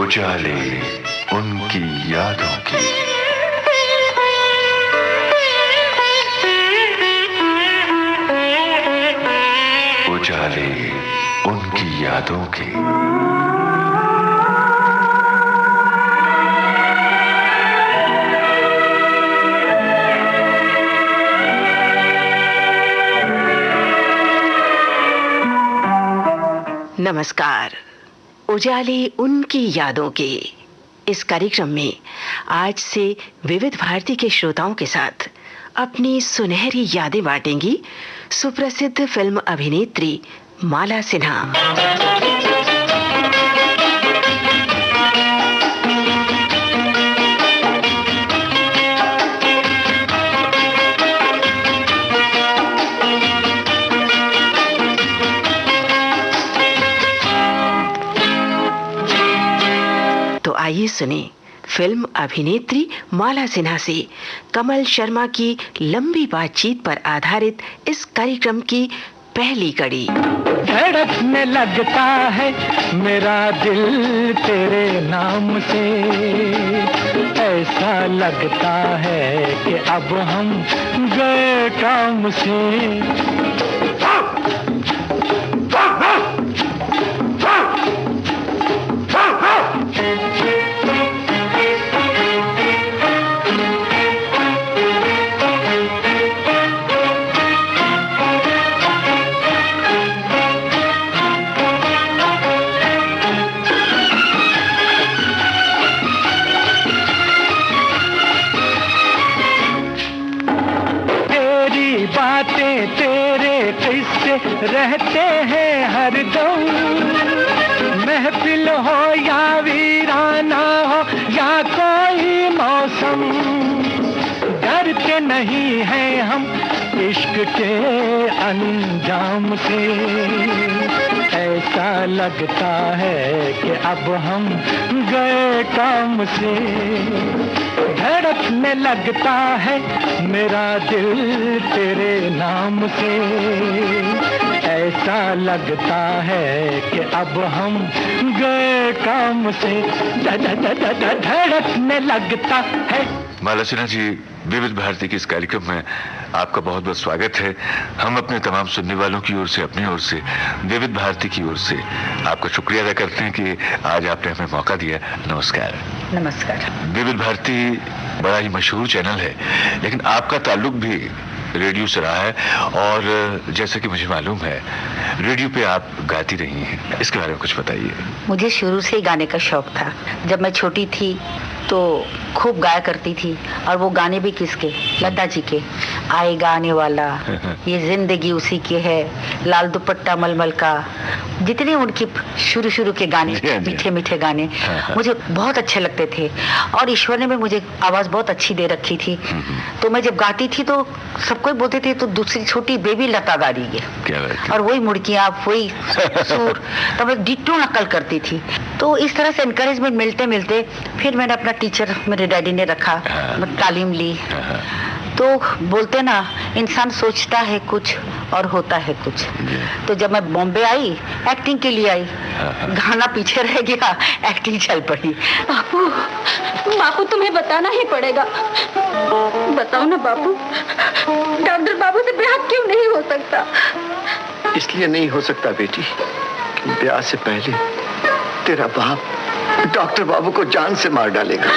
उजाले उनकी यादों की। उजाले उनकी यादों की। नमस्कार। उजाले उनकी यादों के इस कार्यक्रम में आज से विविध भारती के श्रोताओं के साथ अपनी सुनहरी यादें बांटेंगी सुप्रसिद्ध फिल्म अभिनेत्री माला सिन्हा। तो आइए सुने फिल्म अभिनेत्री माला सिन्हा से कमल शर्मा की लंबी बातचीत पर आधारित इस कार्यक्रम की पहली कड़ी। धड़कने लगता है मेरा दिल तेरे नाम से, ऐसा लगता है कि अब हम गए काम से। रहते हैं हर दम, महफिल हो या वीराना हो या कोई मौसम, डरते नहीं हैं हम इश्क के अंजाम से। ऐसा लगता है कि अब हम गए काम से। धड़कने लगता है मेरा दिल तेरे नाम से, ऐसा लगता है कि अब हम गए काम से। धड़कने लगता है। माला सिन्हा जी, विविध भारती के इस कार्यक्रम में आपका बहुत बहुत स्वागत है। हम अपने तमाम सुनने वालों की ओर से, अपनी ओर से, विविध भारती की ओर से आपका शुक्रिया अदा करते हैं कि आज आपने हमें मौका दिया। नमस्कार। नमस्कार। विविध भारती बड़ा ही मशहूर चैनल है, लेकिन आपका ताल्लुक भी रेडियो से रहा है और जैसे कि मुझे मालूम है रेडियो पे आप गाती रही हैं, इसके बारे में कुछ बताइए। मुझे शुरू से ही गाने का शौक था। जब मैं छोटी थी तो खूब गाया करती थी, और वो गाने भी किसके, लता जी के। आएगा आने वाला, ये जिंदगी उसी की है, लाल दुपट्टा मलमल का, जितने उनके शुरू के गाने, मीठे मीठे गाने मुझे बहुत अच्छे लगते थे। और ईश्वर ने भी मुझे आवाज़ बहुत अच्छी दे रखी थी, तो मैं जब गाती थी तो सबको बोलते थे तो दूसरी छोटी बेबी लता गा रही है, और वही मुड़कियाँ, वही सुर, तो मैं डिट्टो नकल करती थी। तो इस तरह से एनकरेजमेंट मिलते मिलते फिर मैंने अपना टीचर मेरे डैडी ने रखा, तालीम ली। तो बोलते ना, इंसान सोचता है कुछ और होता है कुछ। तो जब मैं बॉम्बे आई, एक्टिंग के लिए आई, गाना पीछे रह गया, एक्टिंग चल पड़ी। बापू, बापू तुम्हें बताना ही पड़ेगा। बताओ ना बापू, डॉक्टर बाबू से ब्याह क्यों नहीं हो सकता? इसलिए नहीं हो सकता बेटी कि ब्याह से पहले तेरा बाप डॉक्टर बाबू को जान से मार डालेगा।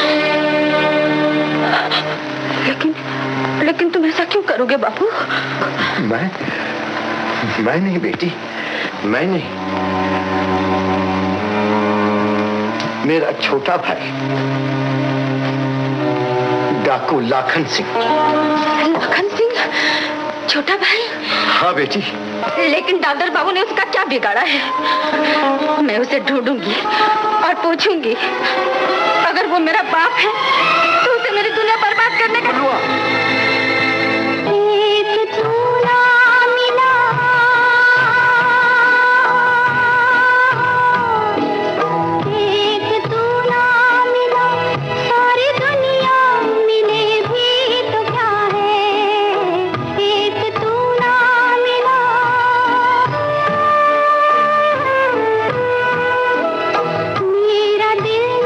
लेकिन तुम ऐसा क्यों करोगे बापू? मैं नहीं बेटी, मैं नहीं। मेरा छोटा भाई डाकू लाखन सिंह। लाखन सिंह? छोटा भाई? हाँ बेटी। लेकिन डॉक्टर बाबू ने उसका क्या बिगाड़ा है? मैं उसे ढूंढूंगी और पूछूंगी। अगर वो मेरा बाप है तो उसे मेरी दुनिया बर्बाद करने का मेरा दिल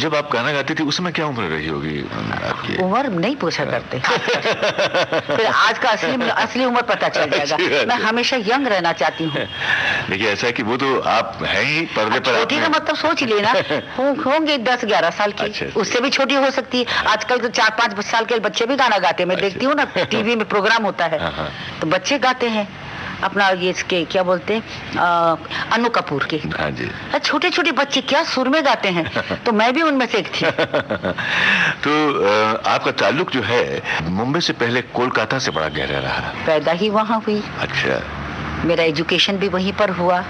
जब आप गाना गाती थी उस समय क्या उम्र रही होगी आपकी? उम्र नहीं पूछा करते। फिर आज का असली उम्र पता चल जाएगा। मैं हमेशा यंग रहना चाहती हूँ। देखिए ऐसा है कि वो तो आप हैं ही पर्दे पर। छोटी का मतलब सोच ही लेना, होंगे 10-11 साल की। अच्छा। उससे भी छोटी हो सकती है। आजकल तो 4-5 साल के बच्चे भी गाना गाते हैं। मैं देखती हूँ ना, टीवी में प्रोग्राम होता है तो बच्चे गाते हैं अपना, ये इसके क्या बोलते हैं, अनु कपूर के। हाँ जी। छोटे छोटे बच्चे क्या सुर में गाते हैं, तो मैं भी उनमें से एक थी। तो आपका ताल्लुक जो है मुंबई से पहले कोलकाता से बड़ा गहरा रहा। पैदा ही वहाँ हुई। अच्छा। मेरा एजुकेशन भी वहीं पर हुआ,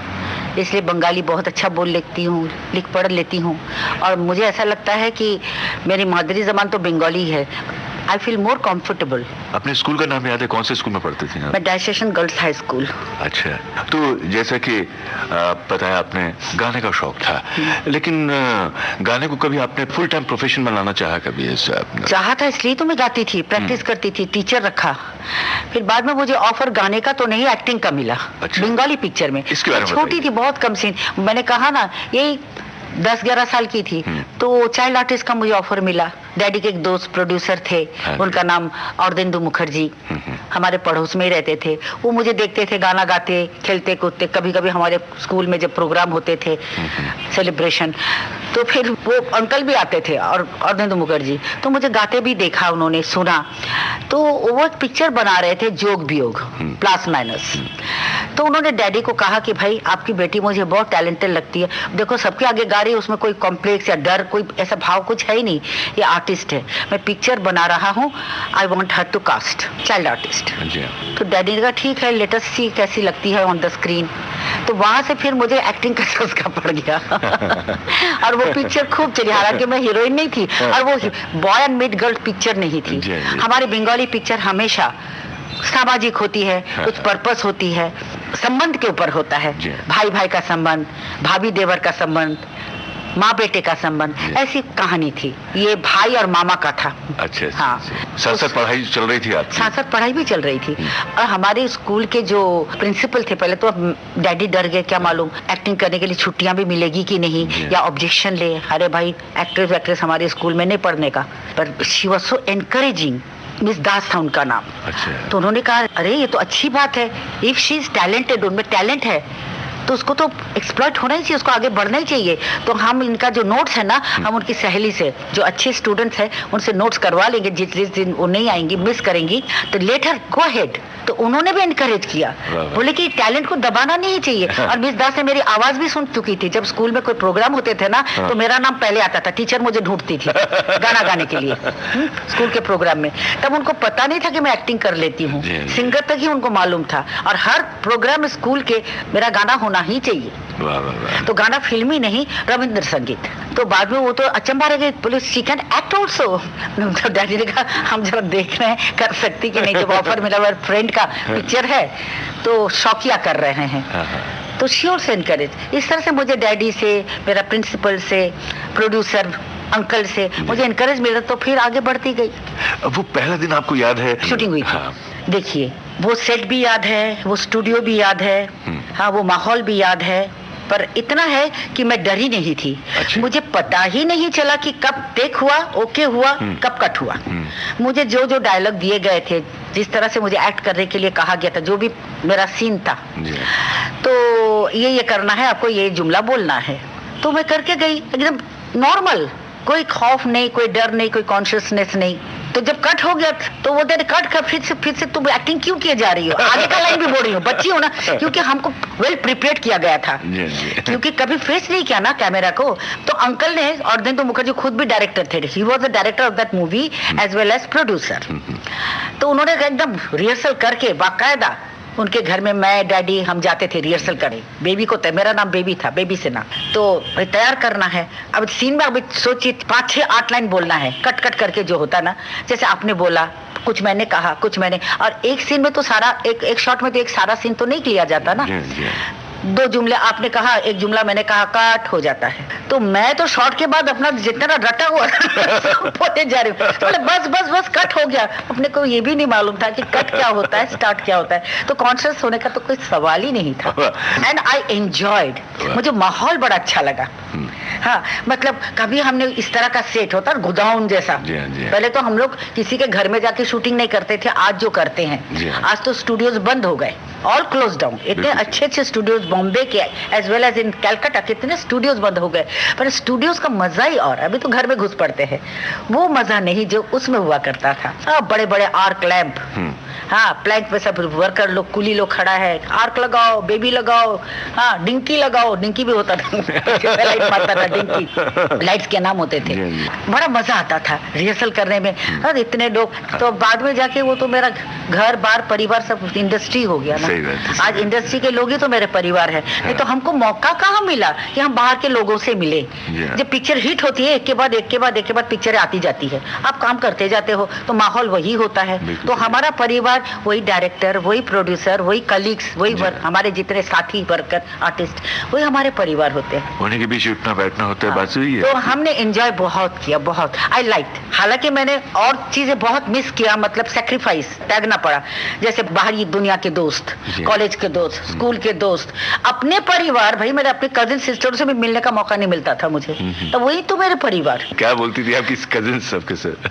इसलिए बंगाली बहुत अच्छा बोल लेती हूँ, लिख पढ़ लेती हूँ। और मुझे ऐसा लगता है कि मेरी मादरी ज़बान तो बंगाली है। I feel more comfortable. अपने स्कूल का नाम याद है? कौन से स्कूल में पढ़ते थे आप? मैं डायसेशन गर्ल्स हाई स्कूल। अच्छा। तो जैसा कि पता है आपने गाने का शौक था, लेकिन गाने को कभी आपने फुल टाइम प्रोफेशन बनाना चाहा कभी? ऐसा चाहा था, इसलिए तो मैं गाती थी, प्रैक्टिस करती थी, टीचर रखा। फिर बाद में मुझे ऑफर गाने का तो नहीं, एक्टिंग का मिला। अच्छा। बंगाली पिक्चर में। इसके बारे में छोटी थी, बहुत कम सीन। मैंने कहा ना, यही 10-11 साल की थी तो चाइल्ड आर्टिस्ट का मुझे ऑफर मिला। डैडी के एक दोस्त प्रोड्यूसर थे, उनका नाम औरदेंदु मुखर्जी, हमारे पड़ोस में ही रहते थे। वो मुझे देखते थे गाना गाते, खेलते कूदते। कभी कभी हमारे स्कूल में जब प्रोग्राम होते थे सेलिब्रेशन, तो फिर वो अंकल भी आते थे और औरदेंदु मुखर्जी, तो मुझे गाते भी देखा, उन्होंने सुना। तो वो एक पिक्चर बना रहे थे, जोग वियोग, प्लस माइनस। तो उन्होंने डैडी को कहा कि भाई आपकी बेटी मुझे बहुत टैलेंटेड लगती है, देखो सबके आगे गा रही है, उसमें कोई कॉम्प्लेक्स या डर, कोई ऐसा भाव कुछ है ही नहीं, ये आर्टिस्ट है, मैं पिक्चर बना रहा हूँ, I want her to cast child artist. तो डैडी ने कहा ठीक है, लेट अस सी कैसी लगती है ऑन द स्क्रीन। तो वहां से फिर मुझे एक्टिंग का चस्का पड़ गया। और वो पिक्चर खूब चली, हालांकि मैं हीरोइन नहीं थी और वो boy and mid girl picture नहीं थी। हमारी बंगाली पिक्चर हमेशा सामाजिक होती है, कुछ पर्पस होती है, संबंध के ऊपर होता है, भाई भाई का संबंध, भाभी देवर का संबंध, माँ बेटे का संबंध, ऐसी कहानी थी। ये भाई और मामा का था। अच्छा। हाँ, साथ साथ पढ़ाई चल रही थी आपकी? साथ साथ पढ़ाई भी चल रही थी। और हमारे स्कूल के जो प्रिंसिपल थे, पहले तो डैडी डर गए, क्या मालूम एक्टिंग करने के लिए छुट्टियां भी मिलेगी कि नहीं, या ऑब्जेक्शन ले, अरे भाई एक्ट्रेस हमारे स्कूल में नहीं पढ़ने का। पर she was so encouraging, miss Das था उनका नाम। अच्छा। तो उन्होंने कहा अरे ये तो अच्छी बात है, इफ शी इज टैलेंटेड, उनमें टैलेंट है तो उसको तो एक्सप्लॉइट होना ही चाहिए, उसको आगे बढ़ना ही चाहिए। तो हम इनका जो नोट्स है ना, हम उनकी सहेली से, जो अच्छे स्टूडेंट्स हैं, उनसे नोट्स करवा लेंगे, जिस दिन वो नहीं आएंगी, मिस करेंगी, तो लेट हर गो अहेड। तो उन्होंने भी इनकरेज किया, बोले कि टैलेंट को दबाना नहीं चाहिए। और मिस दास ने मेरी आवाज भी सुन चुकी थी, जब स्कूल में कोई प्रोग्राम होते थे ना, तो मेरा नाम पहले आता था, टीचर मुझे ढूंढती थी गाना गाने के लिए स्कूल के प्रोग्राम में। तब उनको पता नहीं था कि मैं एक्टिंग कर लेती हूँ, सिंगर तक ही उनको मालूम था। और हर प्रोग्राम स्कूल के मेरा गाना होना ही चाहिए। तो गाना फिल्मी नहीं, रविंद्र संगीत। तो बाद में वो तो अचंभा रह गए, बोले शी कैन एक्ट ऑल्सो। तो डैडी ने कहा हम जरा देख रहे हैं कर सकती कि नहीं, जब ऑफर मिला, मेरे फ्रेंड का पिक्चर है तो शौकिया कर रहे हैं। तो शी ऑल्सो एनकरेज। इस तरह से मुझे डैडी से, मेरा प्रिंसिपल से, प्रोड्यूसर अंकल से मुझे एनकरेज मिला, तो फिर आगे बढ़ती गई। वो पहला दिन आपको याद है? शूटिंग हुई थी। देखिए वो सेट भी याद है, वो स्टूडियो भी याद है, हाँ वो माहौल भी याद है, पर इतना है कि मैं डरी नहीं थी। अच्छा। मुझे पता ही नहीं चला कि कब टेक हुआ, ओके हुआ, कब कट हुआ। मुझे जो जो डायलॉग दिए गए थे, जिस तरह से मुझे एक्ट करने के लिए कहा गया था, जो भी मेरा सीन था, तो ये करना है आपको, ये जुमला बोलना है, तो मैं करके गई एकदम नॉर्मल, कोई खौफ नहीं, कोई डर नहीं, कोई कॉन्शियसनेस नहीं। तो जब कट हो गया तो वो देर कट कर फिर से तुम एक्टिंग क्यों किए जा रही हो, आगे का लाइन भी बोल रही हो, बच्ची हो ना, क्योंकि हमको वेल प्रिपेयर्ड किया गया था, क्योंकि कभी फेस नहीं किया ना कैमरा को। तो अंकल ने, और दिन तो मुखर्जी खुद भी डायरेक्टर थे, he was the director of that movie as well as producer. तो उन्होंने एकदम रिहर्सल करके बाकायदा उनके घर में मैं डैडी हम जाते थे रिहर्सल करें। बेबी को, मेरा नाम बेबी था, बेबी से ना, तो तैयार करना है। अब सीन में, अब सोचिए 5-6-8 लाइन बोलना है, कट कट करके जो होता ना, जैसे आपने बोला, कुछ मैंने कहा, कुछ मैंने, और एक सीन में तो सारा, एक शॉट में तो एक सारा सीन तो नहीं लिया जाता ना। 2 जुमले आपने कहा, एक जुमला मैंने कहा, कट हो जाता है। तो तो मैं तो शॉट के बाद अपना जितना रटा हुआ बोले जा रही हूँ, तो बोले बस बस बस कट हो गया। अपने को ये भी नहीं मालूम था कि कट क्या होता है, स्टार्ट क्या होता है, तो कॉन्शियस होने का तो कोई सवाल ही नहीं था। एंड आई एंजॉयड, मुझे माहौल बड़ा अच्छा लगा। हाँ, मतलब कभी हमने इस तरह का सेट होता गोदाउन जैसा, पहले तो हम लोग किसी के घर में जाके शूटिंग नहीं करते थे, आज जो करते हैं। आज तो स्टूडियोज बंद हो गए, ऑल क्लोज डाउन। इतने अच्छे अच्छे स्टूडियोज बॉम्बे के as well as in Calcutta, कितने स्टूडियोज बंद हो गए, पर स्टूडियोज का मजा ही और। अभी तो घर में घुस पड़ते हैं, वो मजा नहीं जो उसमें हुआ करता था। बड़े बड़े आर्क लैंप, हाँ, प्लैंक पे सब वर्कर लोग, कुली लोग खड़ा है, आर्क लगाओ, बेबी लगाओ, हाँ, डिंकी लगाओ, डिंकी भी होता था लाइट मारता था, डिंकी लाइट्स के नाम होते थे। बड़ा मजा आता था रिहर्सल करने में। और इतने लोग, तो बाद में जाके वो तो मेरा घर बार परिवार सब इंडस्ट्री हो गया ना। आज इंडस्ट्री के लोग ही तो मेरे परिवार है, नहीं तो हमको मौका कहाँ मिला कि हम बाहर के लोगों से मिले। जब पिक्चर हिट होती है, एक के बाद एक के बाद एक के बाद पिक्चरें आती जाती है, आप काम करते जाते हो तो माहौल वही होता है। तो हमारा परिवार वही डायरेक्टर, वही प्रोड्यूसर, वही कलीग्स, वही हमारे जितने साथी वर्कर आर्टिस्ट, वही हमारे परिवार होते हैं। उन्हीं के बीच उठना बैठना होता है, बात वही है। तो हमने एंजॉय बहुत किया, बहुत आई लाइक। हालांकि मैंने और चीजें बहुत मिस किया, मतलब सेक्रीफाइस त्यागना पड़ा, जैसे बाहरी दुनिया के दोस्त, कॉलेज के दोस्त, स्कूल के दोस्त, अपने परिवार। भाई मेरे अपने कजिन सिस्टर से भी मिलने का मौका नहीं मिलता था मुझे, तो वही तो मेरे परिवार। क्या बोलती थी आपकी कजिन सबके साथ?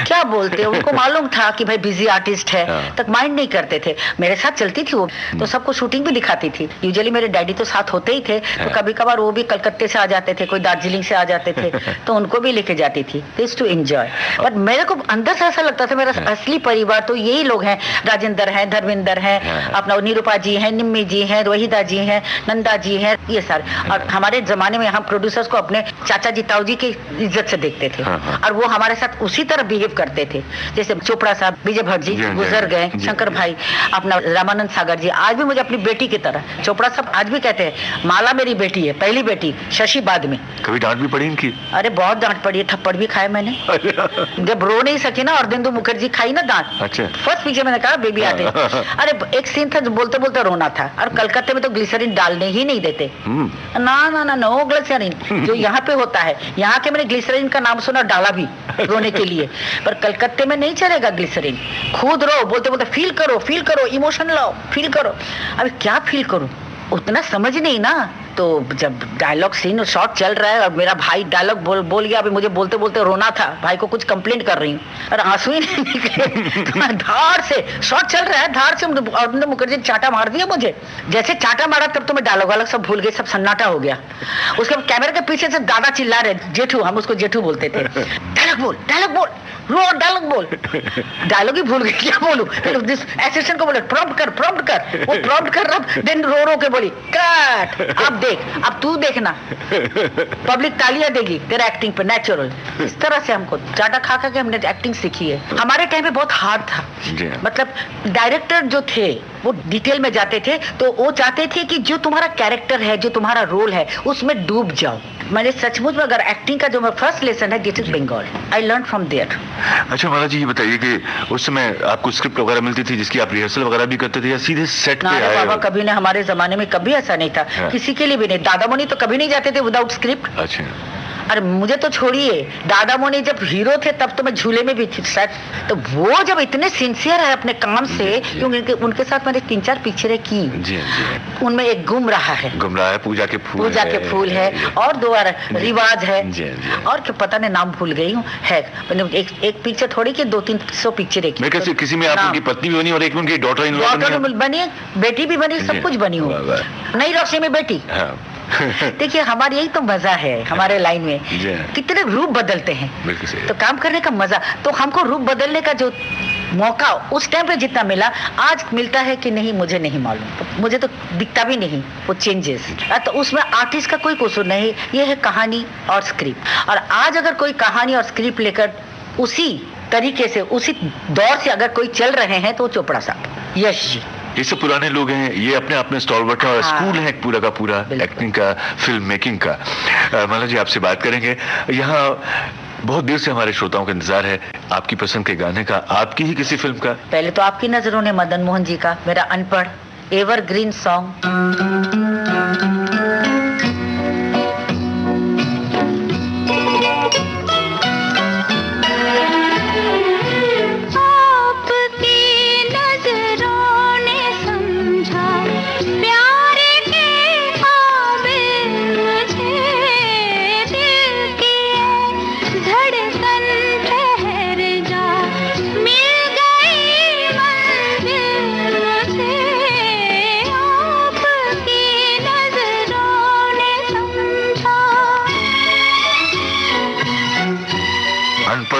क्या बोलते, उनको मालूम था कि भाई बिजी आर्टिस्ट है, तक माइंड नहीं करते थे। मेरे साथ चलती थी वो, तो सबको शूटिंग भी दिखाती थी। यूजुअली मेरे डैडी तो साथ होते ही थे, तो कभी कभार वो भी कलकत्ते से आ जाते थे, कोई दार्जिलिंग से आ जाते थे, तो उनको भी लेके जाती थी टू एंजॉय। बट मेरे को अंदर से ऐसा लगता था मेरा असली परिवार तो यही लोग हैं, राजेंद्र हैं, धर्मेंद्र हैं, अपना निरूपा जी हैं, निम्मी जी हैं, रोहिदा जी हैं, नंदा जी हैं, ये सारे। और हमारे जमाने में हम प्रोड्यूसर्स को अपने चाचा जी ताऊ जी की इज्जत से देखते थे, और वो हमारे साथ उसी तरह बिहेव करते थे। जैसे चोपड़ा साहब, विजय भट्ट जी गुजर गए, शंकर भाई, अपना रामानंद सागर जी, आज भी मुझे अपनी बेटी की तरह, चोपड़ा साहब आज भी कहते हैं माला मेरी बेटी है, पहली बेटी, शशि बाद में। कभी डांट भी पड़ी इनकी? अरे बहुत डांट पड़ी है, थप्पड़ भी खाए मैंने जब रो नहीं सकी ना, और अर्धेंदु मुखर्जी खाई ना डांट। अच्छा। फर्स्ट पीछे मैंने कहा बेबी आते। अरे एक सीन था जो बोलते बोलते रोना था, और कलकत्ते में तो ग्लिसरीन डालने ही नहीं देते, ना ना ना, नो ग्लिसरीन। जो यहाँ पे होता है, यहाँ के मैंने ग्लिसरीन का नाम सुना, डाला भी रोने के लिए, पर कलकत्ते में नहीं चलेगा ग्लिसरीन। खुद रो, बोलते बोलते फील करो, इमोशन लाओ, फील करो। अभी क्या फील करूं, उतना समझ नहीं ना। तो जब डायलॉग सीन शॉट चल रहा है और मेरा भाई डायलॉग बोल गया, अभी मुझे बोलते बोलते रोना था, भाई को कुछ कंप्लेंट कर रही हूँ और आंसू ही नहीं निकले। धार से शॉट चल रहा है, धार से अरविंद मुखर्जी चाटा मार दिया मुझे। जैसे चाटा मारा तब तो मैं डायलॉग वालॉग सब भूल गई, सब सन्नाटा हो गया। उसके कैमरे के पीछे से दादा चिल्ला रहे, जेठू, हम उसको जेठू बोलते थे, डायलॉग बोल रो, डायलॉग बोल। डायलॉग ही भूल गई, क्या बोलूं। असिस्टेंट को बोले प्रॉम्प्ट कर, वो प्रॉम्प्ट कर रहा, देन रो के बोली कट, अब देख, अब तू देखना, पब्लिक तालियां देगी तेरा एक्टिंग पे, नेचुरल। इस तरह से हमको चाटा खा के हमने एक्टिंग सीखी है। हमारे टाइम में बहुत हार्ड था, मतलब डायरेक्टर जो थे वो डिटेल में जाते थे, तो वो चाहते थे कि जो तुम्हारा कैरेक्टर है, जो तुम्हारा रोल है, उसमें डूब जाओ। मैंने सचमुच में अगर एक्टिंग का जो मेरा फर्स्ट लेसन है, this is Bengal, I learn from there. अच्छा माला जी, ये बताइए कि उस समय आपको स्क्रिप्ट वगैरह मिलती थी जिसकी आप रिहर्सल वगैरह भी करते थे, या सीधे सेट पे आए? बाबा कभी नहीं, हमारे जमाने में कभी ऐसा नहीं था, किसी के लिए भी नहीं। दादा मुनि तो कभी नहीं जाते थे विदाउट स्क्रिप्ट। अच्छा। अरे मुझे तो छोड़िए, दादा मुनि जब हीरो थे तब तो मैं झूले में भी थी सेट। तो वो जब इतने सिंसियर है अपने काम से, क्योंकि उनके साथ मैंने 3-4 पिक्चरें की, उनमें एक गुम रहा है, पूजा के फूल है, और 2 रिवाज है, और क्या पता नहीं नाम भूल गई हूँ, है। एक पिक्चर थोड़ी की 200-300 पिक्चरें की। किसी में आप उनकी पत्नी भी बनी और एक उनकी डॉटर इन लॉ बनी, बेटी भी बनी, सब कुछ बनी हूँ। नई रोशनी में बेटी। देखिए हमारी यही तो मजा है, हमारे लाइन में कितने रूप बदलते हैं, तो काम करने का मजा। तो हमको रूप बदलने का जो मौका उस टाइम पे जितना मिला, आज मिलता है कि नहीं मुझे नहीं मालूम, तो मुझे तो दिखता भी नहीं वो चेंजेस। तो उसमें आर्टिस्ट का कोई कसूर नहीं, ये है कहानी और स्क्रिप्ट। और आज अगर कोई कहानी और स्क्रिप्ट लेकर उसी तरीके से, उसी दौर से अगर कोई चल रहे हैं, तो चोपड़ा साहब, यश जी, ये सब पुराने लोग हैं, ये अपने आप में स्टॉलवर्ट है और स्कूल है पूरा का पूरा एक्टिंग का, फिल्म मेकिंग का। माला जी, आपसे बात करेंगे। यहाँ बहुत देर से हमारे श्रोताओं का इंतजार है आपकी पसंद के गाने का, आपकी ही किसी फिल्म का। पहले तो आपकी नजरों ने मदन मोहन जी का, मेरा अनपढ़ एवरग्रीन सॉन्ग।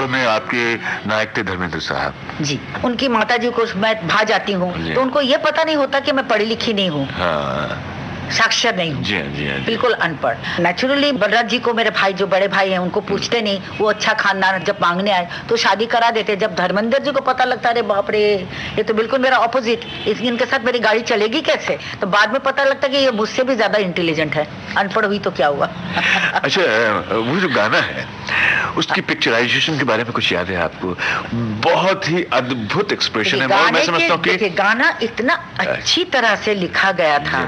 और में आपके नायक थे धर्मेंद्र साहब जी। उनकी माताजी को मैं भा जाती हूँ तो उनको ये पता नहीं होता कि मैं पढ़ी लिखी नहीं हूँ, हाँ साक्षर नहीं हूँ, जी हाँ, जी हाँ, जी। बिल्कुल अनपढ़। नेचुरली बलराज जी को मेरे भाई जो बड़े भाई हैं उनको पूछते नहीं, वो अच्छा खानदान जब मांगने आए तो शादी करा देते। जब धर्मेंद्र जी को पता लगता है अरे बाप रे ये तो बिल्कुल मेरा ऑपोजिट, इनके साथ मेरी गाड़ी चलेगी कैसे, तो बाद में पता लगता है कि ये मुझसे भी ज्यादा इंटेलिजेंट है, अनपढ़ हुई तो क्या हुआ। अच्छा, वो जो गाना है उसकी पिक्चराइजेशन के बारे में कुछ याद है आपको? बहुत ही अद्भुत एक्सप्रेशन है, और मैं समझता हूँ कि गाना इतना अच्छी तरह से लिखा गया था।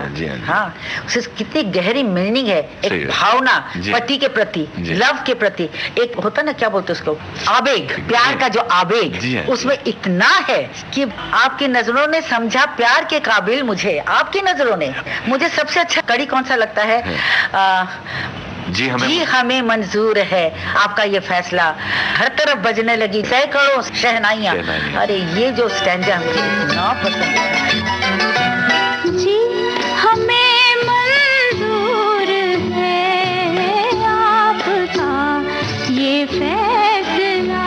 हाँ, उससे कितनी गहरी मीनिंग है, एक भावना पति के प्रति, लव के प्रति, एक होता ना क्या बोलते उसको, आवेग, प्यार का जो आवेग उसमें इतना है कि आपकी नजरों ने समझा प्यार के काबिल मुझे, आपकी नजरों ने। मुझे सबसे अच्छा कड़ी कौन सा लगता है? जी हमें मंजूर है आपका ये फैसला, हर तरफ बजने लगी सैकड़ों शहनाइयां। अरे ये जो स्टैंजा मुझे इतना पसंद है। जी हमें मंजूर है आपका ये फैसला,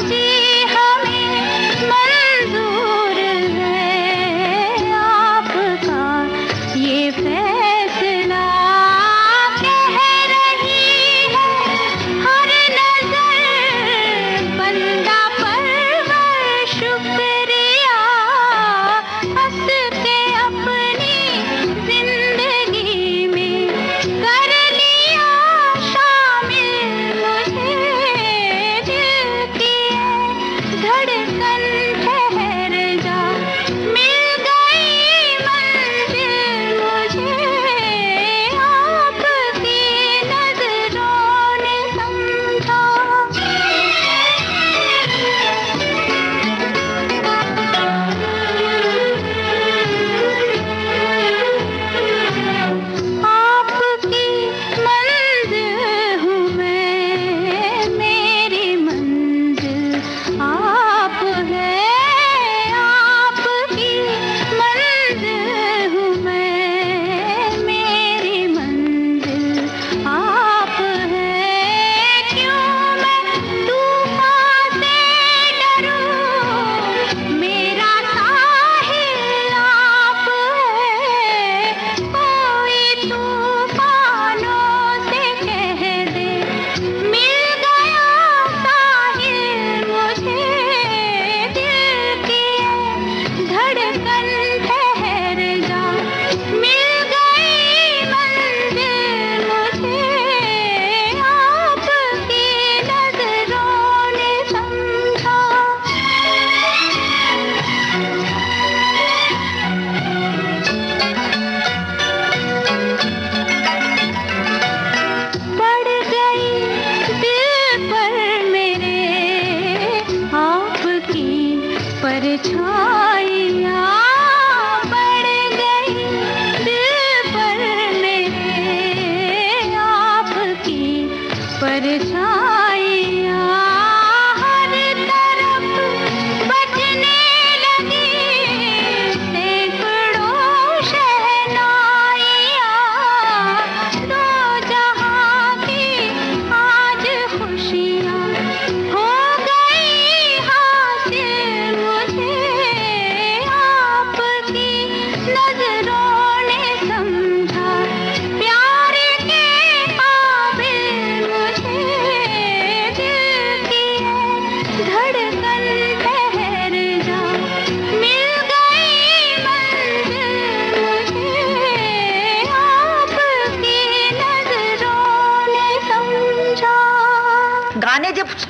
जी हमें मंजूर है आपका ये फैसला।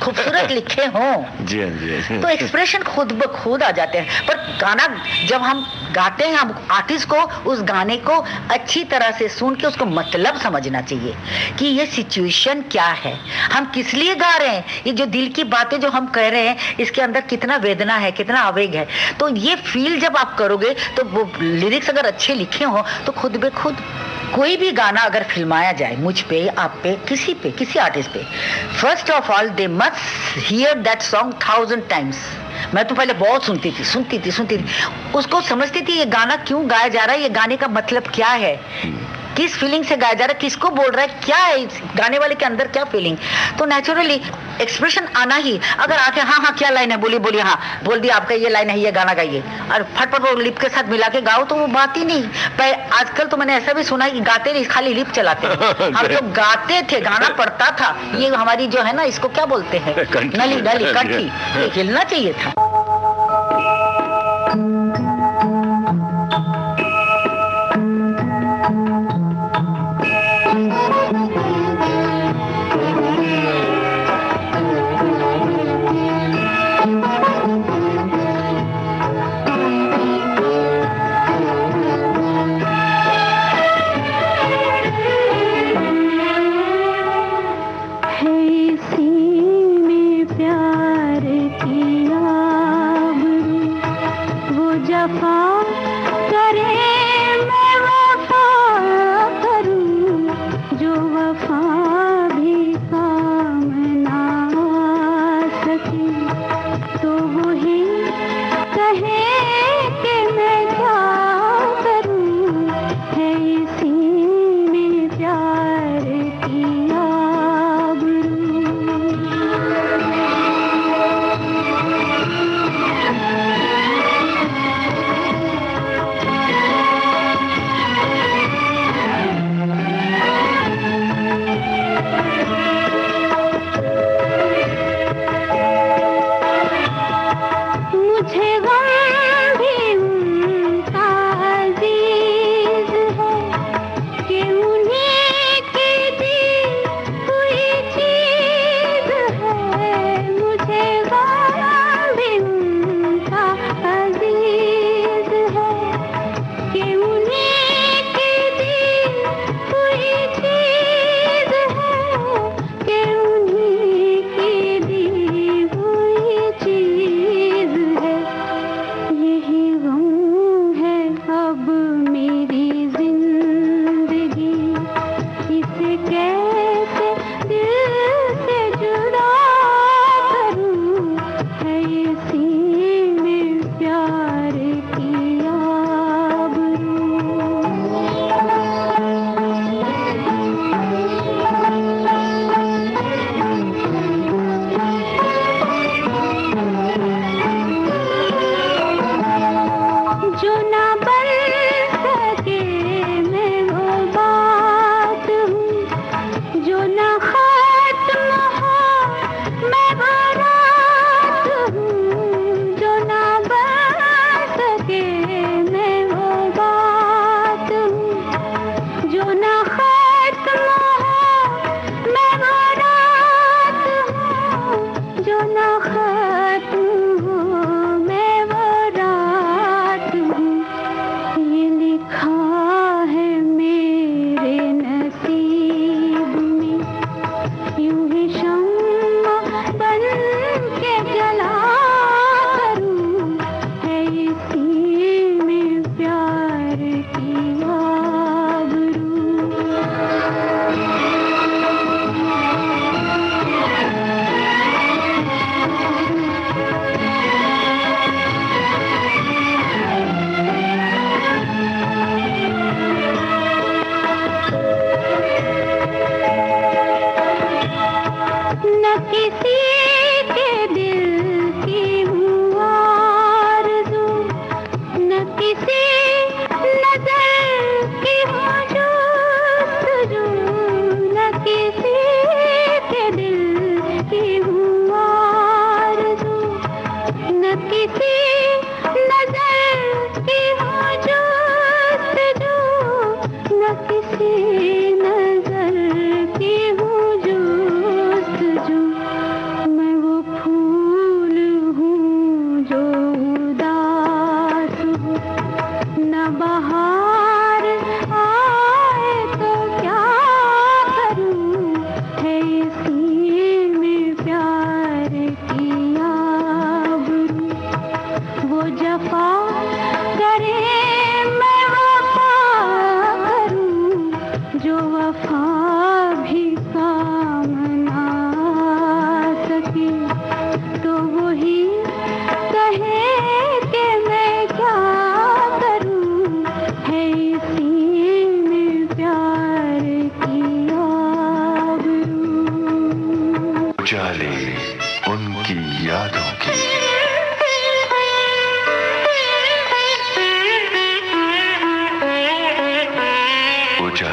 खूबसूरत लिखे हों जी जी तो एक्सप्रेशन खुद ब खुद आ जाते हैं। पर गाना जब हम गाते हैं, हम आर्टिस्ट को उस गाने को अच्छी तरह से सुन के उसको मतलब समझना चाहिए कि ये सिचुएशन क्या है, हम किस लिए गा रहे हैं, ये जो दिल की बातें जो हम कह रहे हैं इसके अंदर कितना वेदना है, कितना आवेग है। तो ये फील जब आप करोगे तो वो लिरिक्स अगर अच्छे लिखे हों तो खुद बे खुद कोई भी गाना अगर फिल्माया जाए, मुझ पे, आप पे, किसी आर्टिस्ट पे, first of all they must here that song 1000 times. मैं तो पहले बहुत सुनती थी, उसको समझती थी ये गाना क्यों गाया जा रहा है, ये गाने का मतलब क्या है। किस फीलिंग से गाया जा रहा है, किसको बोल रहा है, क्या है इस गाने वाले के अंदर, क्या फीलिंग। तो नेचुरली एक्सप्रेशन आना ही, अगर आके हाँ हाँ क्या लाइन है, बोलिए हाँ बोल दिया, आपका ये लाइन है, ये गाना गाइए, और फटफट वो लिप के साथ मिला के गाओ, तो वो बात ही नहीं। पर आजकल तो मैंने ऐसा भी सुना है कि गाते नहीं, खाली लिप चलाते हैं। हम तो गाते थे, गाना पड़ता था। ये हमारी जो है ना, इसको क्या बोलते हैं, नली नली कंठी, हिलना चाहिए था। है इसी में प्यार।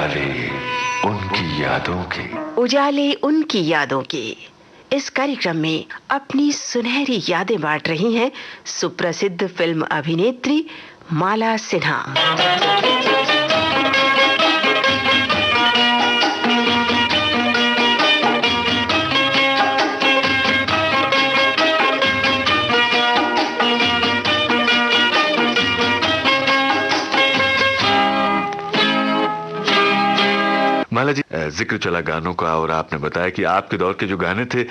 उजाले उनकी यादों के। उजाले उनकी यादों के इस कार्यक्रम में अपनी सुनहरी यादें बांट रही हैं सुप्रसिद्ध फिल्म अभिनेत्री माला सिन्हा। माला जी, जिक्र चला गानों का और आपने बताया कि आपके दौर के जो गाने थे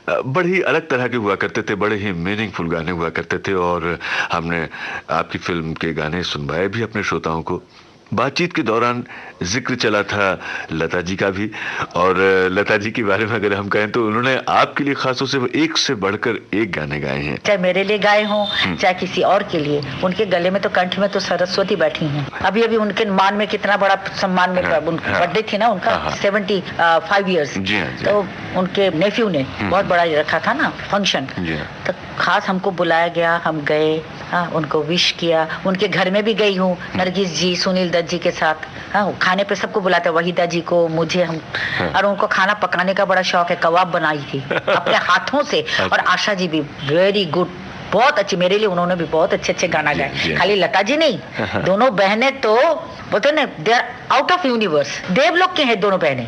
बड़े ही अलग तरह के हुआ करते थे, बड़े ही मीनिंगफुल गाने हुआ करते थे और हमने आपकी फिल्म के गाने सुनवाए भी अपने श्रोताओं को। बातचीत के दौरान जिक्र चला था लता जी का भी, और लता जी के बारे में अगर हम कहें तो उन्होंने आपके लिए खासतौर से एक से बढ़कर एक गाने गाए हैं। चाहे मेरे लिए गाए हों चाहे किसी और के लिए, उनके गले में तो कंठ में तो सरस्वती बैठी हैं। अभी अभी उनके मान में कितना बड़ा सम्मान में बर्थडे थी ना उनका, 75 ईयर्स, तो उनके नेफ्यू ने बहुत बड़ा रखा था ना फंक्शन, तो खास हमको बुलाया गया, हम गए, उनको विश किया। उनके घर में भी गई हूँ, नरगिस जी, सुनील दत्त जी के साथ। खाने पे सबको बुलाते, वहीदा जी को, मुझे, हम। और उनको खाना पकाने का बड़ा शौक है, कबाब बनाई थी अपने हाथों से। और आशा जी भी वेरी गुड, बहुत अच्छी, मेरे लिए उन्होंने भी बहुत अच्छे अच्छे गाना गाए। खाली लता जी नहीं, दोनों बहनें तो बोलते ना, they are out of universe, देवलोक के हैं दोनों बहनें।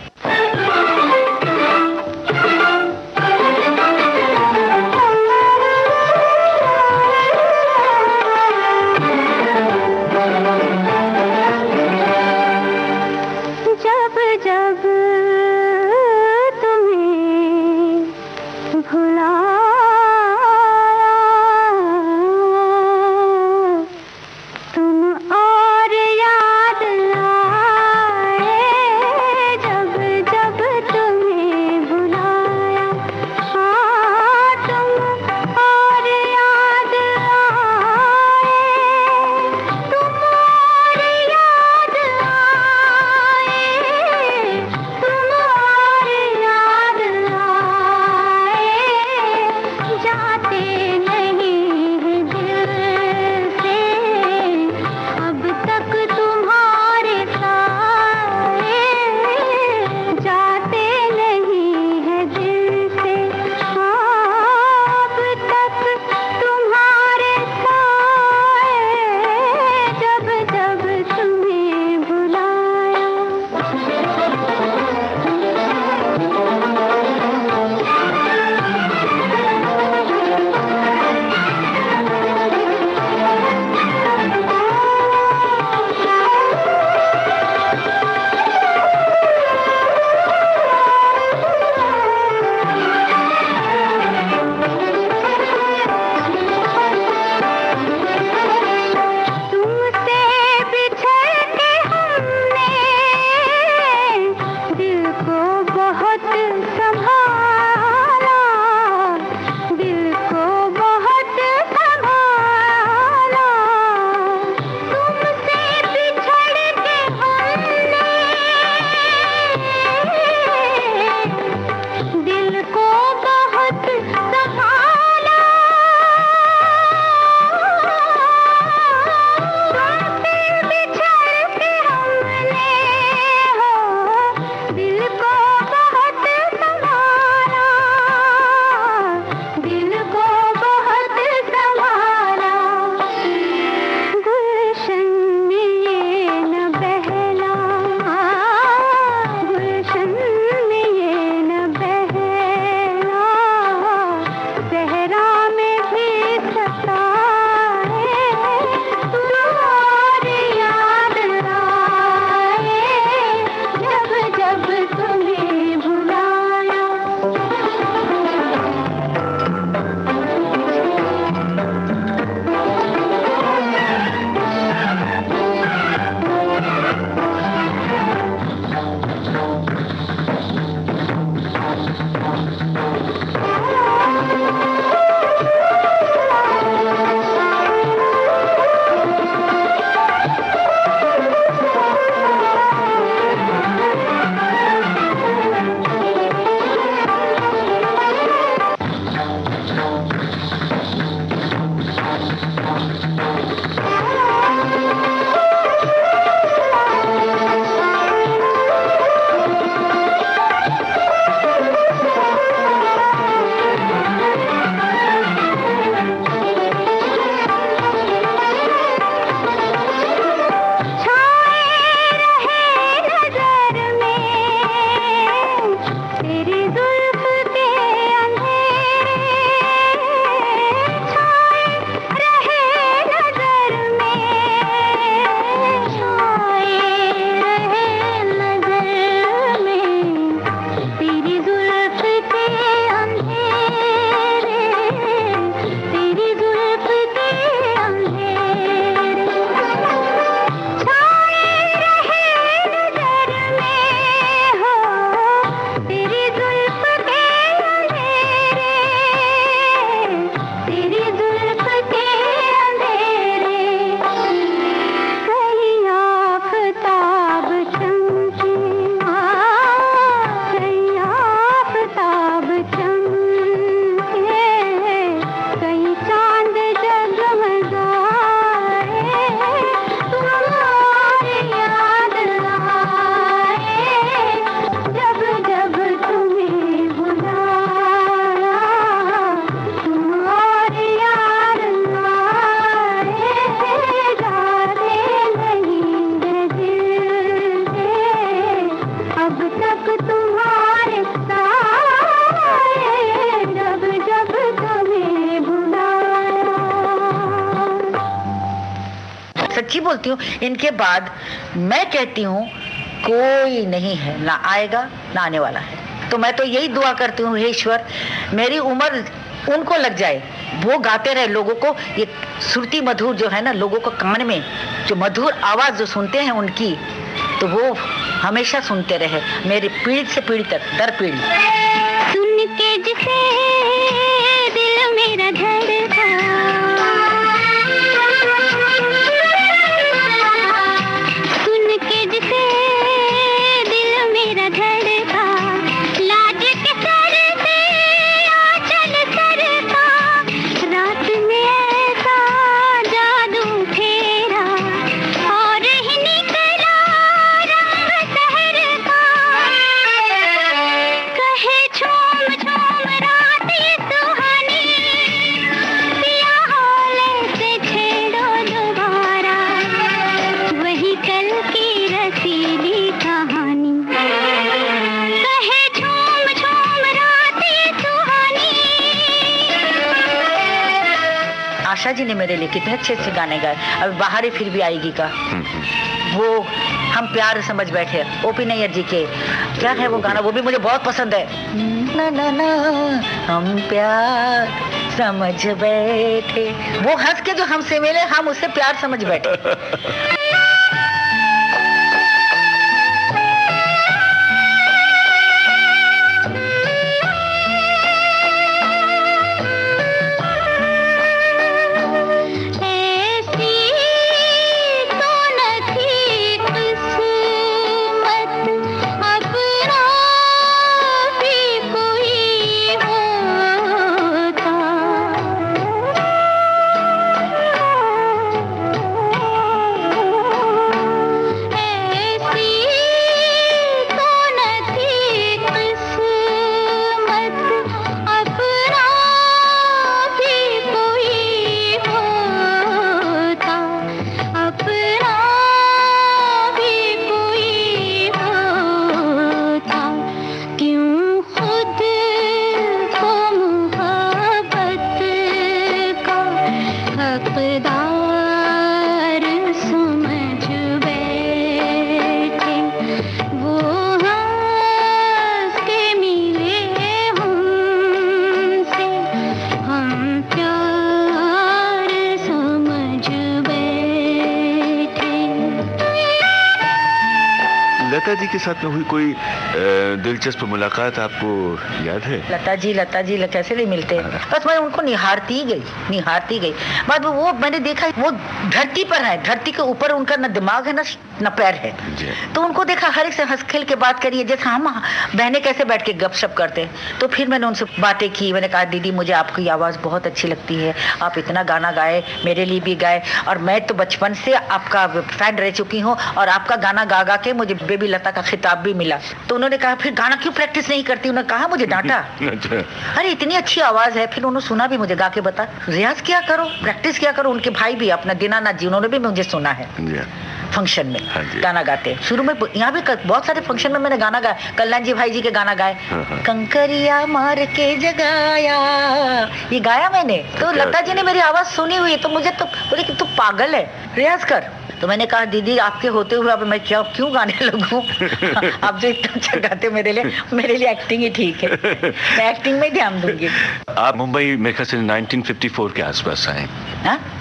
बोलती हूँ, इनके बाद मैं कहती हूँ कोई नहीं है, ना आएगा ना आने वाला है। तो मैं तो यही दुआ करती हूँ, हे ईश्वर मेरी उम्र उनको लग जाए, वो गाते रहे, लोगों को ये श्रुति मधुर जो है ना, लोगों को कान में जो मधुर आवाज जो सुनते हैं उनकी, तो वो हमेशा सुनते रहे, मेरी पीढ़ी से पीढ़ी तक, दर पीढ़ी। सुन के जिसे दिल मेरा धड़का, सुन के जिसे दिल मेरा धड़का, लाज के सर से आंचल सरका, रात में ऐसा जादू फेरा और ही निकला रंग शहर का, कहे झूम झूम रात ये सुहानी, पिया हौले से छेड़ो दोबारा वही कल की रसीली कहानी, कहे झूम झूम रात ये सुहानी। आशा जी ने मेरे लिए कितने अच्छे अच्छे गाने गाए, अब बाहर ही फिर भी आएगी का, वो हम प्यार समझ बैठे, ओपी नैयर जी के, क्या है वो गाना, वो भी मुझे बहुत पसंद है, ना ना ना हम प्यार समझ बैठे, वो हंस के जो हमसे मिले हम उससे प्यार समझ बैठे। लता जी के साथ में हुई कोई दिलचस्प मुलाकात आपको याद है? लता जी कैसे नहीं मिलते, बस मैं उनको निहारती गई। बाद में वो मैंने देखा वो धरती पर है, धरती के ऊपर उनका न दिमाग है न पैर है, तो उनको देखा हर एक से हंस खेल के बात करिए, जैसे हम बहनें कैसे बैठ के गपशप करते हैं। तो फिर मैंने उनसे बातें की, मैंने कहा दीदी मुझे आपकी आवाज़ बहुत अच्छी लगती है, आप इतना गाना गाए, मेरे लिए भी गाए, और मैं तो बचपन से आपका फैन रह चुकी हूँ, और आपका गाना गा गा के मुझे बेबी लता का खिताब भी मिला। तो उन्होंने कहा फिर गाना क्यों प्रैक्टिस नहीं करती, उन्होंने कहा, मुझे डांटा। अरे इतनी अच्छी आवाज़ है, फिर उन्होंने सुना भी मुझे गा के बता, रियाज क्या करो, प्रैक्टिस क्या करो। उनके भाई भी अपना दीनानाथ जी, उन्होंने भी मुझे सुना है फंक्शन में गाना गाते। शुरू में यहाँ भी बहुत सारे फंक्शन में मैंने गाना गाया, कल्याण जी भाई जी के गाना गाए, कंकरिया मार के जगाया, ये गाया मैंने। तो लता जी ने मेरी आवाज सुनी हुई, तो मुझे तो बोले कि तू पागल है, रियाज कर। तो मैंने कहा दीदी आपके होते हुए अब मैं क्यों गाने लगूं, आप जो इतना अच्छा गाते मेरे लिए एक्टिंग ही ठीक है, मैं एक्टिंग में ध्यान दूंगी। आप मुंबई मेरे ख्याल से 1954 के आसपास आए।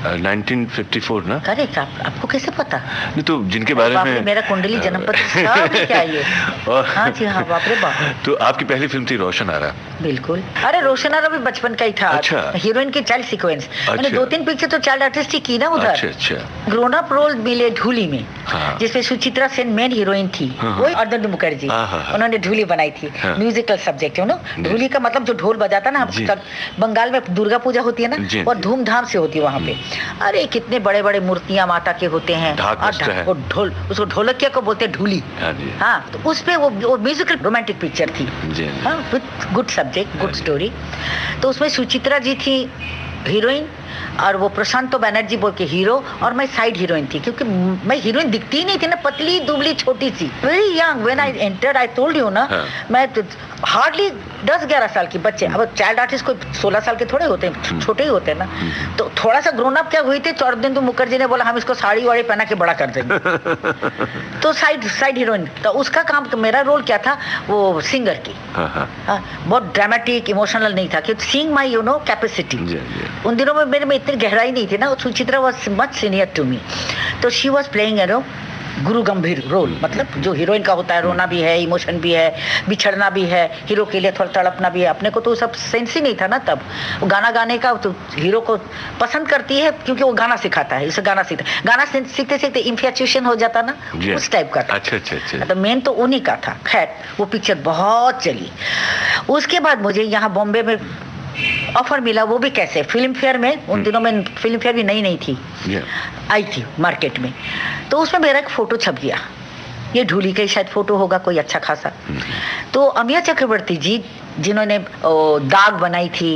1954 ना? करेक्ट। आपको कैसे पता? नहीं तो जिनके बारे में मेरा कुंडली जन्म पत्र सब क्या ये। हाँ जी हाँ, बाप रे बाप। तो आपकी पहली फिल्म थी रोशन आरा? बिल्कुल। अरे रोशन आरा भी बचपन का ही था। अच्छा। हीरोइन की चाइल्ड सीक्वेंस, मैंने 2-3 पिक्चर तो चाइल्ड आर्टिस्ट ही की ना उधर। अच्छा। ग्रोन अप रोल मिले ढूली में, जिसमें सुचित्रा सेन मेन हीरोइन थी, वही अर्जुन मुखर्जी, उन्होंने ढूली बनाई थी। म्यूजिकल सब्जेक्ट है ना, ढूली का मतलब जो ढोल बजाता ना, बंगाल में दुर्गा पूजा होती है ना, और धूमधाम से होती है वहाँ पे। अरे कितने बड़े बड़े मूर्तियां माता के होते हैं, और ढोल, उसको ढोलकिया को बोलते हैं ढूली। हाँ, तो उस पे वो म्यूजिकल रोमांटिक पिक्चर थी, with good subject, good story. तो उसमें सुचित्रा जी थी हीरोइन, और वो प्रशांतो बैनर्जी बोल के हीरो, और मैं साइड हीरोइन थी, क्योंकि मैं हीरोइन दिखती ही नहीं थी ना, पतली दुबली छोटी सी, very young when I entered. I told you ना, मैं हार्डली 10-11 साल की बच्चे, अब चाइल्ड आर्टिस्ट कोई 16 साल के थोड़े होते हैं, छोटे ही होते हैं ना। तो थोड़ा सा ग्रोन अप क्या हुई थी, चौथे दिन तो मुखर्जी ने बोला हम इसको साड़ी वाड़ी पहना के बड़ा कर देंगे। तो साइड हीरोइन, तो उसका काम, मेरा रोल क्या था, वो सिंगर की। बहुत ड्रामेटिक इमोशनल नहीं था, क्योंकि seeing my you know capacity. उन दिनों में मेरे में इतनी गहराई नहीं थी ना। Suchitra was much senior to me, तो शी वाज प्लेइंग गुरु गंभीर रोल, मतलब जो हीरोइन का होता है, रोना भी है, इमोशन भी है, बिछड़ना भी है, हीरो के लिए थोड़ा तड़पना भी है। अपने को तो सब सेंस ही नहीं था ना तब। वो गाना गाने का तो हीरो को पसंद करती है क्योंकि वो गाना सिखाता है, इसे गाना सीखते सीखते इंफैचुएशन हो जाता ना, उस टाइप का था। अच्छा। तो मेन तो उन्हीं का था। खैर वो पिक्चर बहुत चली। उसके बाद मुझे यहाँ बॉम्बे में ऑफर मिला, वो भी कैसे, फिल्म फेयर में। उन दिनों में फिल्म फेयर भी नई थी, आई थी मार्केट में। तो उसमें मेरा एक फोटो छप गया, ये ढूली का ही शायद फोटो होगा, कोई अच्छा खासा। तो अमिया चक्रवर्ती जी, जिन्होंने दाग बनाई थी,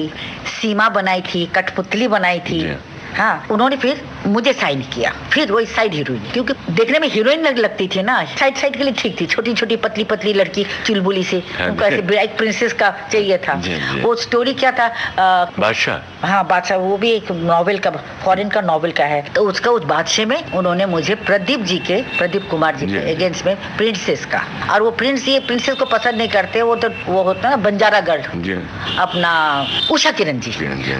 सीमा बनाई थी, कठपुतली बनाई थी, हाँ, उन्होंने फिर मुझे साइन किया। फिर वही साइड हीरोइन, क्योंकि देखने में हीरोइन लगती थी ना, साइड के लिए ठीक थी, छोटी छोटी पतली लड़की चुलबुली से, उनको ऐसे ब्राइट प्रिंसेस का चाहिए था। वो स्टोरी क्या था, बादशाह, हाँ बादशाह, वो भी एक नॉवेल का, फॉरेन का नॉवेल का है। तो उसका उस बादशाह में उन्होंने मुझे प्रदीप कुमार जी के अगेंस्ट में प्रिंसेस का, और वो प्रिंसेस को पसंद नहीं करते, वो होता है ना बंजारा गर्ल, अपना उषा किरण जी,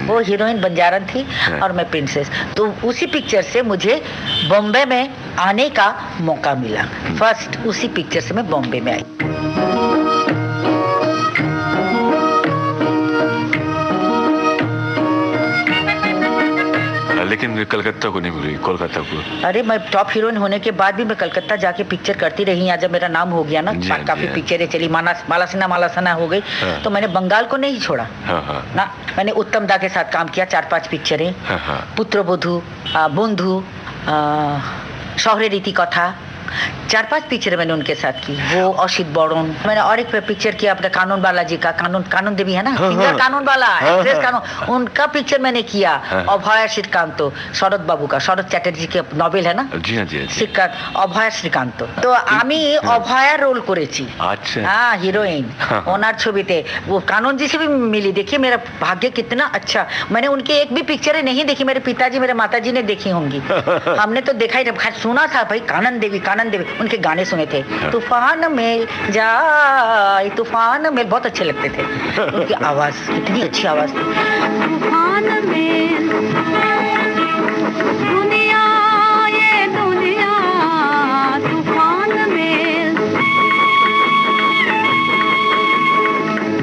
वो हीरोइन बंजारन थी और मैं प्रिंसेस। तो उसी पिक्चर से मुझे बॉम्बे में आने का मौका मिला। फर्स्ट उसी पिक्चर से मैं बॉम्बे में आई। लेकिन कलकत्ता को नहीं मिली, कोलकाता को। अरे मैं टॉप हीरोइन होने के बाद भी मैं कलकत्ता जाके पिक्चर करती रही। आज जब मेरा नाम हो गया ना, काफी पिक्चरें चली, मालासिना हो गई, तो मैंने बंगाल को नहीं छोड़ा ना। मैंने उत्तम दा के साथ काम किया, 4-5 पिक्चरें, पुत्रबधू, बंधु, शौर्य रीति कथा, 4-5 पिक्चर मैंने उनके साथ की। वो अशित बॉर्डन, मैंने और एक पिक्चर किया अपने कानून बाला जी का, कानून देवी है ना, सिंगर कानून बाला, एक्ट्रेस कानून, उनका पिक्चर मैंने किया। अभय श्रीकांत, शरद बाबू का, शरद चैटर्जी के नॉवेल है ना, श्रीकांत, अभय श्रीकांत। तो আমি অভয়া রোল করেছি। अच्छा, हाँ हीरोइन ओनार ছবিতে। वो कानून जी से भी मिली। देखिए मेरा भाग्य कितना अच्छा, मैंने उनकी एक भी पिक्चरें नहीं देखी, मेरे पिताजी मेरे माताजी ने देखी होंगी। हमने तो देखा ही, सुना था भाई कानन देवी, उनके गाने सुने थे, तूफान में जाए, तूफान में, बहुत अच्छे लगते थे। उनकी आवाज, कितनी अच्छी आवाज थी। तूफान में दुनिया, ये दुनिया, तूफान में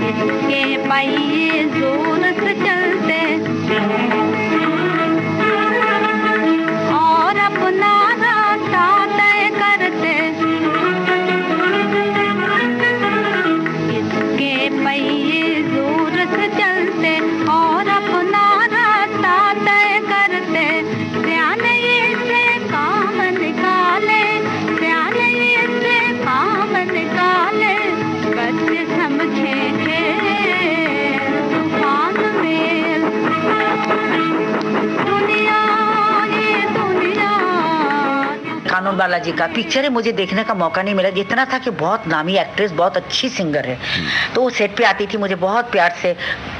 इसके पहिए जोर से चलते और अपना कानून बाला जी का पिक्चर मुझे देखने का मौका नहीं मिला। इतना था कि बहुत नामी एक्ट्रेस, बहुत अच्छी सिंगर है, तो वो सेट पे आती थी, मुझे बहुत प्यार से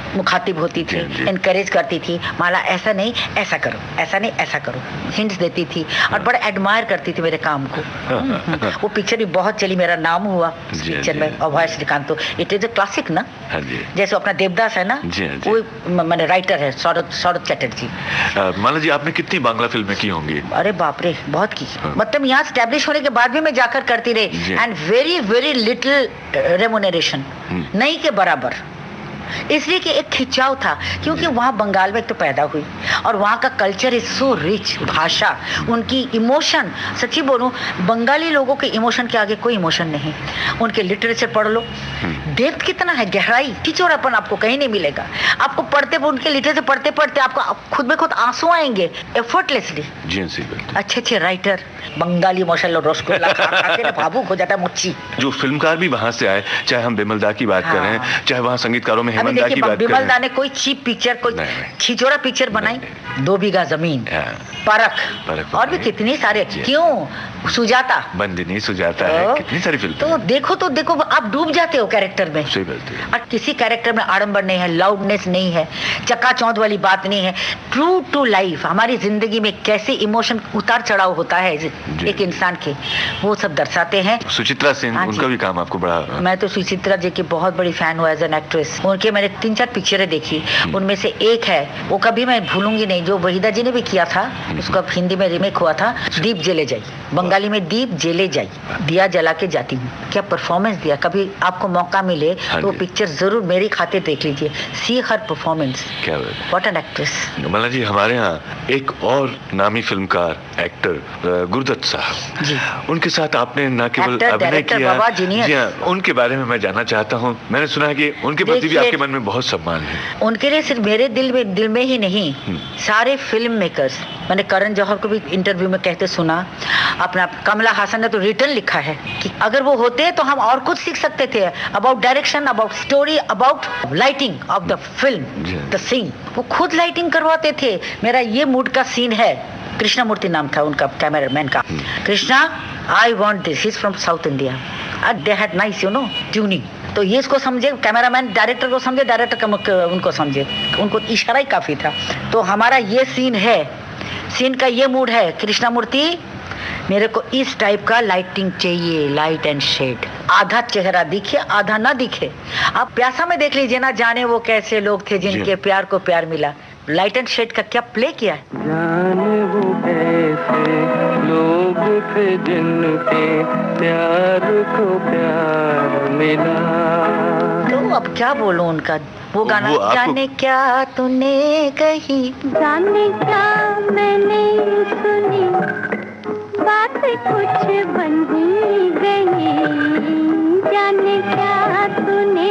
मुखातिब होती थी, इनकरेज करती थी, माला ऐसा नहीं ऐसा करो, ऐसा नहीं ऐसा करो, हिंट्स देती थी और बड़ा एडमायर करती थी मेरे काम को। वो पिक्चर भी बहुत चली, मेरा नाम हुआ इस पिक्चर में, Abhay Shrikant. It is a classic ना, जैसे अपना देवदास है ना, वो मैंने राइटर है शरद चैटर्जी। माला जी आपने कितनी बांग्ला फिल्में की होंगी? अरे बाप रे, बहुत की। मतलब यहाँ स्टैब्लिश होने के बाद भी मैं जाकर करती रही, and very very little remuneration, नहीं के बराबर। इसलिए कि एक खिंचाव था, क्योंकि वहाँ बंगाल में एक तो पैदा हुई और वहाँ का कल्चर इज सो रिच, भाषा, उनकी इमोशन, सच्ची बोलूं बंगाली लोगों के इमोशन के आगे कोई इमोशन नहीं। उनके लिटरेचर पढ़ लो, डेप्थ कितना है, गहराई, टिचोरापन आपको कहीं नहीं मिलेगा। आपको पढ़ते, उनके लिटरेचर पढ़ते पढ़ते आपको खुद में खुद आंसू आएंगे एफर्टलेसली। अच्छे राइटर, बंगाली माशाल्लाह रसगुल्ला खा के भावुक हो जाता है मुच्ची। जो फिल्मकार भी वहाँ से आए, चाहे हम बिमल दा की बात करें, चाहे वहाँ संगीतकारों में हेमंत दा की देखिए बात कर बिमल रहे दा हैं। ने कोई चीप पिक्चर, कोई नहीं। छिछोरा पिक्चर बनाई, 2 बीघा जमीन, परख परख और भी बनाई। कितनी सारे, जी। क्यों बंदिनी बंदिनी सुजाता है, कितनी सारी फिल्म। तो देखो आप डूब जाते हो कैरेक्टर में। सही बात है। और किसी कैरेक्टर में आडंबर नहीं है, लाउडनेस नहीं है, चकाचौंध वाली बात नहीं है। ट्रू टू लाइफ, हमारी जिंदगी में कैसे इमोशन उतार चढ़ाव होता है एक इंसान के, वो सब दर्शाते हैं। सुचित्रा सेन, हाँ जी। उनका भी काम आपको बड़ा। मैं तो सुचित्रा जी की बहुत बड़ी फैन हूँ एज एन एक्ट्रेस। उनके मैंने 3-4 पिक्चरें देखी, उनमें से एक है, वो कभी मैं भूलूंगी नहीं, जो वहीदा जी ने भी किया था, उसका हिंदी में रीमेक हुआ था, दीप जले जाई, बंगाली में दीप जले जाई, दिया जला के जाती हूँ। क्या परफॉर्मेंस दिया, कभी आपको मौका मिले हाँ तो जी। पिक्चर जरूर मेरी खातिर देख लीजिए, सी हर परफॉर्मेंस, क्या बात है। What an actress. मला जी, हमारे यहाँ एक और नामी फिल्मकार एक्टर गुरुदत्त साहब जी। उनके साथ आपने न केवल एक्टर, अभिनय डायरेक्टर, किया, बाबा, जीनियस। जी हाँ, उनके बारे में मैं जानना चाहता हूँ। मैंने सुना है कि उनके प्रति भी देखिए, आपके मन में बहुत सम्मान है। उनके लिए सिर्फ मेरे दिल में ही नहीं, सारे फिल्म मेकर्स, मैंने करण जौहर को भी इंटरव्यू में कहते सुना, अपना कमला हासन ने तो रिटर्न लिखा है कि अगर वो होते तो हम और कुछ सीख सकते थे about direction, about story, about lighting of the film, the scene. वो खुद लाइटिंग करवाते थे। मेरा ये मूड का सीन है, कृष्णमूर्ति नाम था उनका कैमरामैन का, Krishna I want this, he is from south India, they had nice tuning. तो ये इसको समझे कैमरामैन, डायरेक्टर को समझे, डायरेक्टर उनको समझे, उनको इशारा ही काफी था। तो हमारा ये सीन है, सीन का ये मूड है, कृष्णमूर्ति मेरे को इस टाइप का लाइटिंग चाहिए, लाइट एंड शेड, आधा चेहरा दिखे आधा ना दिखे। आप प्यासा में देख लीजिए ना, जाने वो कैसे लोग थे जिनके प्यार को प्यार मिला। लाइट एंड शेड का क्या प्ले किया है। जाने वो कैसे लोग थे जिनके प्यार को प्यार मिला। तो अब क्या बोलूं उनका वो गाना, वो आपको... जाने क्या तूने कही, जाने क्या मैंने सुनी, बात कुछ बन ही गई, जाने क्या तूने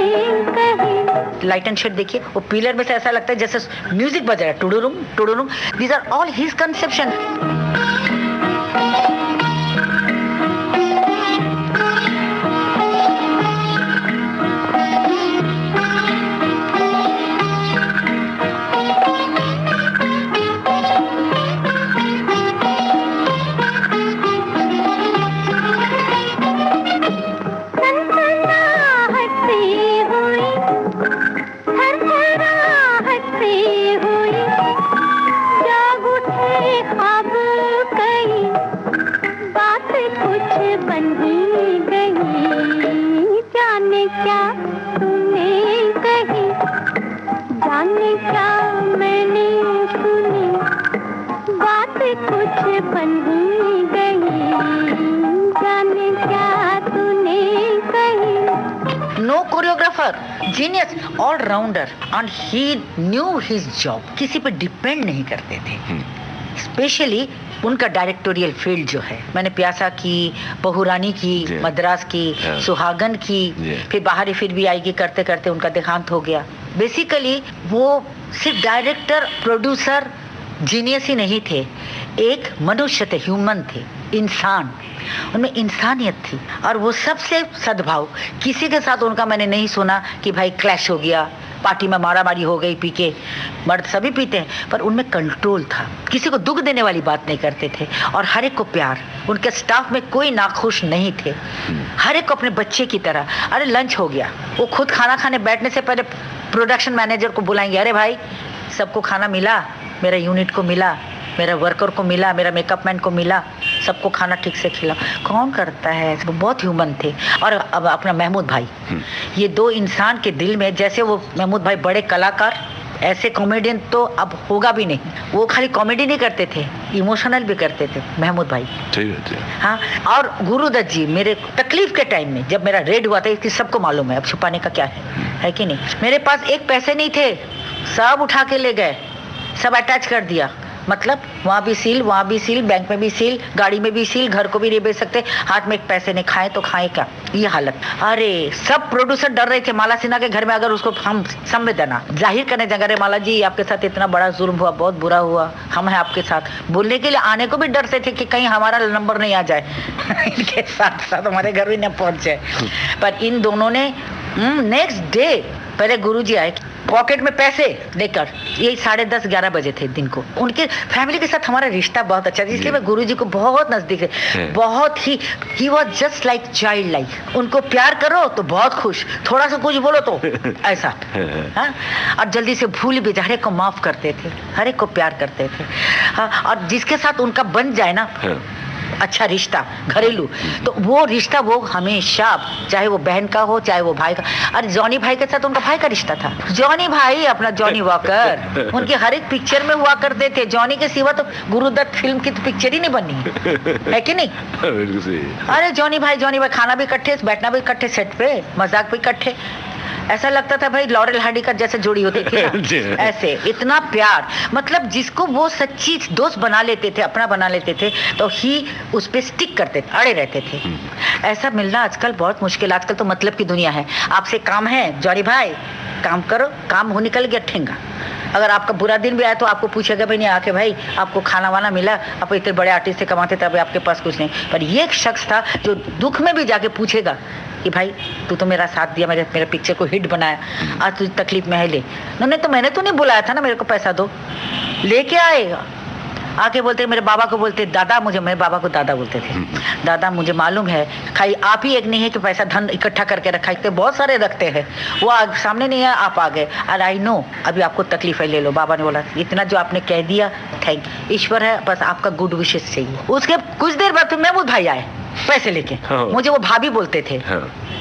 कही। लाइट एंड शेड देखिए, वो पिलर में से ऐसा लगता है जैसे म्यूजिक बज रहा है, टुडुरुम टुडुरुम। These are all his conception. No choreographer, genius, all rounder, and he knew his job. किसी पे डिपेंड नहीं करते थे। स्पेशली उनका डायरेक्टोरियल फील्ड जो है, मैंने प्यासा की, बहुरानी की, मद्रास की, सुहागन की, फिर बाहरी फिर भी आएगी करते करते उनका देहांत हो गया। बेसिकली वो सिर्फ डायरेक्टर, प्रोड्यूसर, जीनियस ही नहीं थे, एक मनुष्य थे, ह्यूमन थे, इंसान। उनमें इंसानियत थी और वो सबसे सद्भाव। किसी के साथ उनका मैंने नहीं सुना कि भाई क्लैश हो गया, पार्टी में मारामारी हो गई पी के। मर्द सभी पीते हैं, पर उनमें कंट्रोल था, किसी को दुख देने वाली बात नहीं करते थे और हर एक को प्यार। उनके स्टाफ में कोई नाखुश नहीं थे, हर एक को अपने बच्चे की तरह। अरे लंच हो गया, वो खुद खाना खाने बैठने से पहले प्रोडक्शन मैनेजर को बुलाएंगे, अरे भाई सबको खाना मिला, मेरा यूनिट को मिला, मेरा वर्कर को मिला, मेरा मेकअप मैन को मिला, सबको खाना ठीक से खिला। कौन करता है? वो बहुत ह्यूमन थे। और अब अपना महमूद भाई, ये दो इंसान के दिल में, जैसे वो महमूद भाई बड़े कलाकार, ऐसे कॉमेडियन तो अब होगा भी नहीं। वो खाली कॉमेडी नहीं करते थे, इमोशनल भी करते थे महमूद भाई। सही बात है। हाँ, और गुरुदत्त जी मेरे तकलीफ के टाइम में, जब मेरा रेड हुआ था, इसकी सबको मालूम है, अब छुपाने का क्या है कि नहीं। मेरे पास एक पैसे नहीं थे, सब उठा के ले गए, सब अटैच कर दिया। मतलब वहाँ भी सील, वहाँ भी सील, बैंक में भी सील, गाड़ी में भी सील, घर को भी नहीं बेच सकते, हाथ में एक पैसे नहीं, खाए तो खाए क्या, ये हालत। अरे सब प्रोड्यूसर डर रहे थे माला सिन्हा के घर में अगर उसको हम संवेदना जाहिर करने जाएंगे, अरे माला जी आपके साथ इतना बड़ा जुर्म हुआ, बहुत बुरा हुआ, हम हैं आपके साथ, बोलने के लिए आने को भी डरते थे कि कहीं हमारा नंबर नहीं आ जाए इनके साथ साथ हमारे घर भी न पहुंच जाए। पर इन दोनों ने नेक्स्ट डे पहले गुरुजी आए, पॉकेट में पैसे लेकर, यही 10:30-11 बजे थे दिन को। उनके फैमिली के साथ हमारा रिश्ता बहुत अच्छा था, इसलिए मैं गुरुजी को बहुत नजदीक से, बहुत ही, ही was just like child like. उनको प्यार करो तो बहुत खुश, थोड़ा सा कुछ बोलो तो ऐसा, हाँ? और जल्दी से भूल भी, हर एक को माफ करते थे, हर एक को प्यार करते थे, हाँ? और जिसके साथ उनका बन जाए ना अच्छा रिश्ता घरेलू, तो वो रिश्ता वो हमेशा, चाहे वो बहन का हो चाहे वो भाई का। अरे जॉनी भाई के साथ उनका भाई का रिश्ता था। जॉनी भाई अपना जॉनी वॉकर उनके हर एक पिक्चर में हुआ करते थे। जॉनी के सिवा तो गुरुदत्त फिल्म की तो पिक्चर ही नहीं बनी है कि नहीं। अरे जॉनी भाई खाना भी इकट्ठे, बैठना भी इकट्ठे, सेट पे मजाक भी इकट्ठे। ऐसा लगता था भाई लॉरेल हार्डी का जैसे जोड़ी होती थी ना ऐसे, इतना प्यार। मतलब जिसको वो सच्ची दोस्त बना लेते थे, अपना बना लेते थे, तो ही उस पे स्टिक करते थे, अड़े रहते थे। ऐसा मिलना आजकल बहुत मुश्किल। आजकल तो मतलब की दुनिया है। आपसे काम है जॉनी भाई, काम करो, काम हो निकल गया ठेंगा। अगर आपका बुरा दिन भी आया तो आपको पूछेगा भाई नहीं आके, भाई आपको खाना वाना मिला, आप इतने बड़े आर्टिस्ट से कमाते तब आपके पास कुछ नहीं। पर ये एक शख्स था जो दुख में भी जाके पूछेगा कि भाई तू तो मेरा साथ दिया, मेरे पिक्चर को हिट बनाया, आज तुझे तकलीफ में है, ले। नहीं तो मैंने तो नहीं बुलाया था ना, मेरे को पैसा दो। लेके आएगा, आके बोलते, मेरे बाबा को बोलते दादा, मुझे, मेरे बाबा को दादा बोलते थे, दादा मुझे मालूम है खाई आप ही एक नहीं है कि पैसा धन इकट्ठा करके रखा है, बहुत सारे रखते हैं, वो सामने नहीं है, आप आ गए, और आई नो अभी आपको तकलीफ है, ले लो। बाबा ने बोला इतना जो आपने कह दिया, थैंक ईश्वर है, बस आपका गुड विशेस चाहिए। उसके कुछ देर बाद फिर महमूद भाई आए पैसे लेके, मुझे वो भाभी बोलते थे।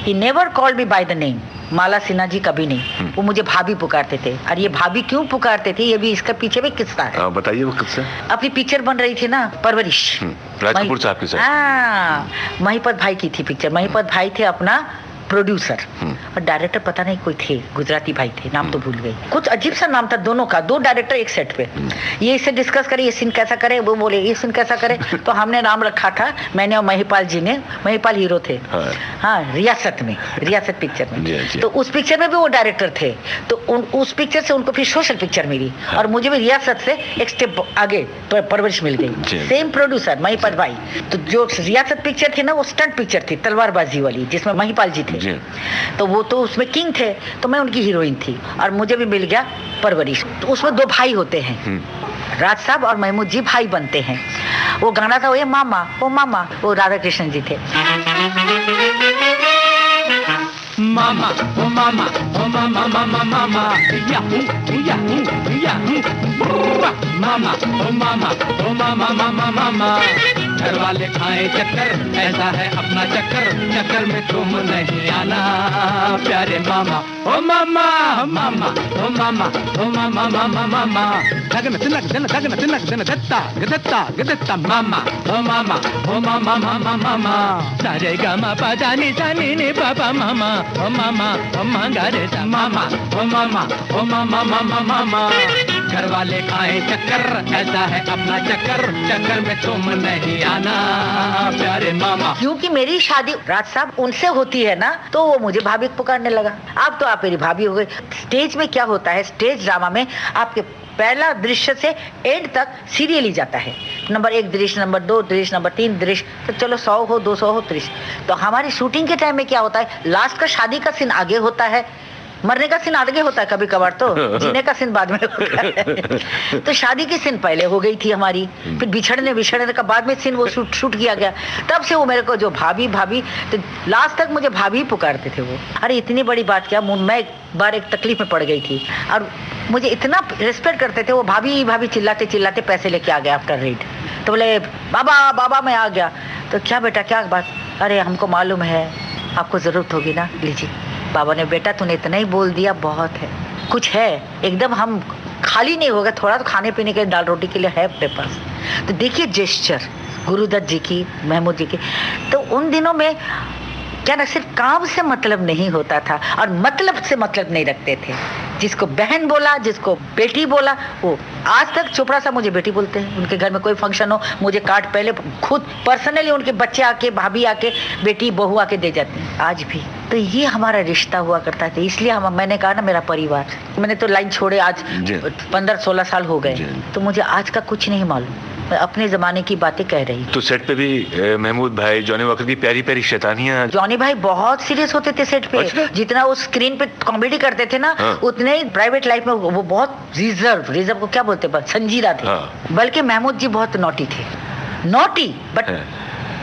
He never called me by the name, Mala Sinha ji कभी नहीं, वो मुझे भाभी पुकारते थे। और ये भाभी क्यों पुकारते थे, ये भी इसका पीछे भी किस्सा है। बताइए वो किस्सा। अपनी पिक्चर बन रही थी ना, परवरिश, राजकपूर साहब के साथ। हाँ, महिपत भाई की थी पिक्चर। महिपत भाई थे अपना प्रोड्यूसर, और डायरेक्टर पता नहीं कोई थे, गुजराती भाई थे, नाम तो भूल गई। कुछ अजीब सा नाम था दोनों का, 2 डायरेक्टर एक सेट पे। ये इससे डिस्कस करे, ये सीन कैसा करे, वो बोले ये सीन कैसा करे। तो हमने नाम रखा था, मैंने और महिपाल जी ने, महिपाल हीरो थे, हाँ, रियासत में, रियासत पिक्चर में। तो उस पिक्चर में भी वो डायरेक्टर थे। तो उस पिक्चर से उनको फिर सोशल पिक्चर मिली, और मुझे भी रियासत से एक स्टेप आगे परवरिश मिल गई। सेम प्रोड्यूसर महिपाल भाई। तो जो रियासत पिक्चर थी ना, वो स्टंट पिक्चर थी, तलवारबाजी वाली, जिसमें महिपाल जी थे। तो वो तो उसमें किंग थे, तो मैं उनकी हीरोइन थी, और मुझे भी मिल गया परवरिश। तो उसमें 2 भाई होते हैं, राज साहब और महमूद जी भाई बनते हैं। वो गाना था, वो मामा, वो राधा कृष्ण जी थे। मामा ओ मामा ओ मामा मामा मामा याहू याहू याहू मामा ओ मामा ओ मामा मामा मामा। घर वाले खाए चक्कर, ऐसा है अपना चक्कर, चक्कर में तुम नहीं आना प्यारे मामा। ओ मामा मामा ओ मामा ओ मामा मामा मामा। गगन तिलक दिन गगन तिलक दिन दत्ता गदत्ता गदत्ता मामा ओ मामा ओ मामा मामा मामा। सारे गामा पाजानी जानी ने बाबा मामा ओ मामा ओ मांगा रे मामा ओ मामा ओ मामा मामा मामा। घर वाले खाए चक्कर, ऐसा है अपना चक्कर, चक्कर में तुम नहीं आना प्यारे मामा। क्योंकि मेरी शादी राज साहब उनसे होती है ना, तो वो मुझे भाभी पुकारने लगा। अब तो आप मेरी भाभी हो गई। स्टेज में क्या होता है, स्टेज ड्रामा में आपके पहला दृश्य से एंड तक सीरियली जाता है। नंबर 1 दृश्य, नंबर 2 दृश्य, नंबर 3 दृश्य, तो चलो 100 हो 200 हो दृश्य। तो हमारी शूटिंग के टाइम में क्या होता है, लास्ट का शादी का सीन आगे होता है, मरने का सीन आगे होता है कभी कभार, तो जीने का सीन बाद में होता है। तो शादी की सीन पहले हो गई थी हमारी, फिर बिछड़ने का बाद में सीन वो शूट किया गया। तब से वो मेरे को जो भाभी भाभी, तो लास्ट तक मुझे भाभी पुकारते थे वो। अरे इतनी बड़ी बात क्या, मैं एक बार एक तकलीफ में पड़ गई थी, और मुझे इतना रिस्पेक्ट करते थे वो, भाभी भाभी चिल्लाते चिल्लाते पैसे लेके आ गए आफ्टर रेड। तो बोले बाबा बाबा मैं आ गया। तो क्या बेटा क्या बात, अरे हमको मालूम है आपको जरूरत होगी ना, लीजिए। बाबा ने, बेटा तूने इतना ही बोल दिया बहुत है, कुछ है, एकदम हम खाली नहीं होगा, थोड़ा तो खाने पीने के दाल रोटी के लिए है अपने पास। तो देखिए जेस्चर गुरुदत्त जी की, महमूद जी की। तो उन दिनों में क्या ना, सिर्फ काम से मतलब नहीं होता था, और मतलब से मतलब नहीं रखते थे। जिसको बहन बोला, जिसको बेटी बोला, वो आज तक चोपड़ा साहब मुझे बेटी बोलते हैं। उनके घर में कोई फंक्शन हो, मुझे कार्ड पहले खुद पर्सनली उनके बच्चे आके, भाभी आके, बेटी बहू आके दे जाते हैं आज भी। तो ये हमारा रिश्ता हुआ करता था। इसलिए मैंने कहा ना, मेरा परिवार, मैंने तो लाइन छोड़े आज 15-16 साल हो गए, तो मुझे आज का कुछ नहीं मालूम। मैं अपने जमाने की बातें कह रही हूँ। तो सेट पे भी महमूद भाई, जॉनी वॉकर की प्यारी प्यारी शैतानियां। जॉनी भाई बहुत सीरियस होते थे सेट पे। अच्छा? जितना वो स्क्रीन पे कॉमेडी करते थे ना, हाँ। उतने ही प्राइवेट लाइफ में वो बहुत रिजर्व को क्या बोलते हैं, संजीदा थे। हाँ। बल्कि महमूद जी बहुत नॉटी थे, नॉटी बट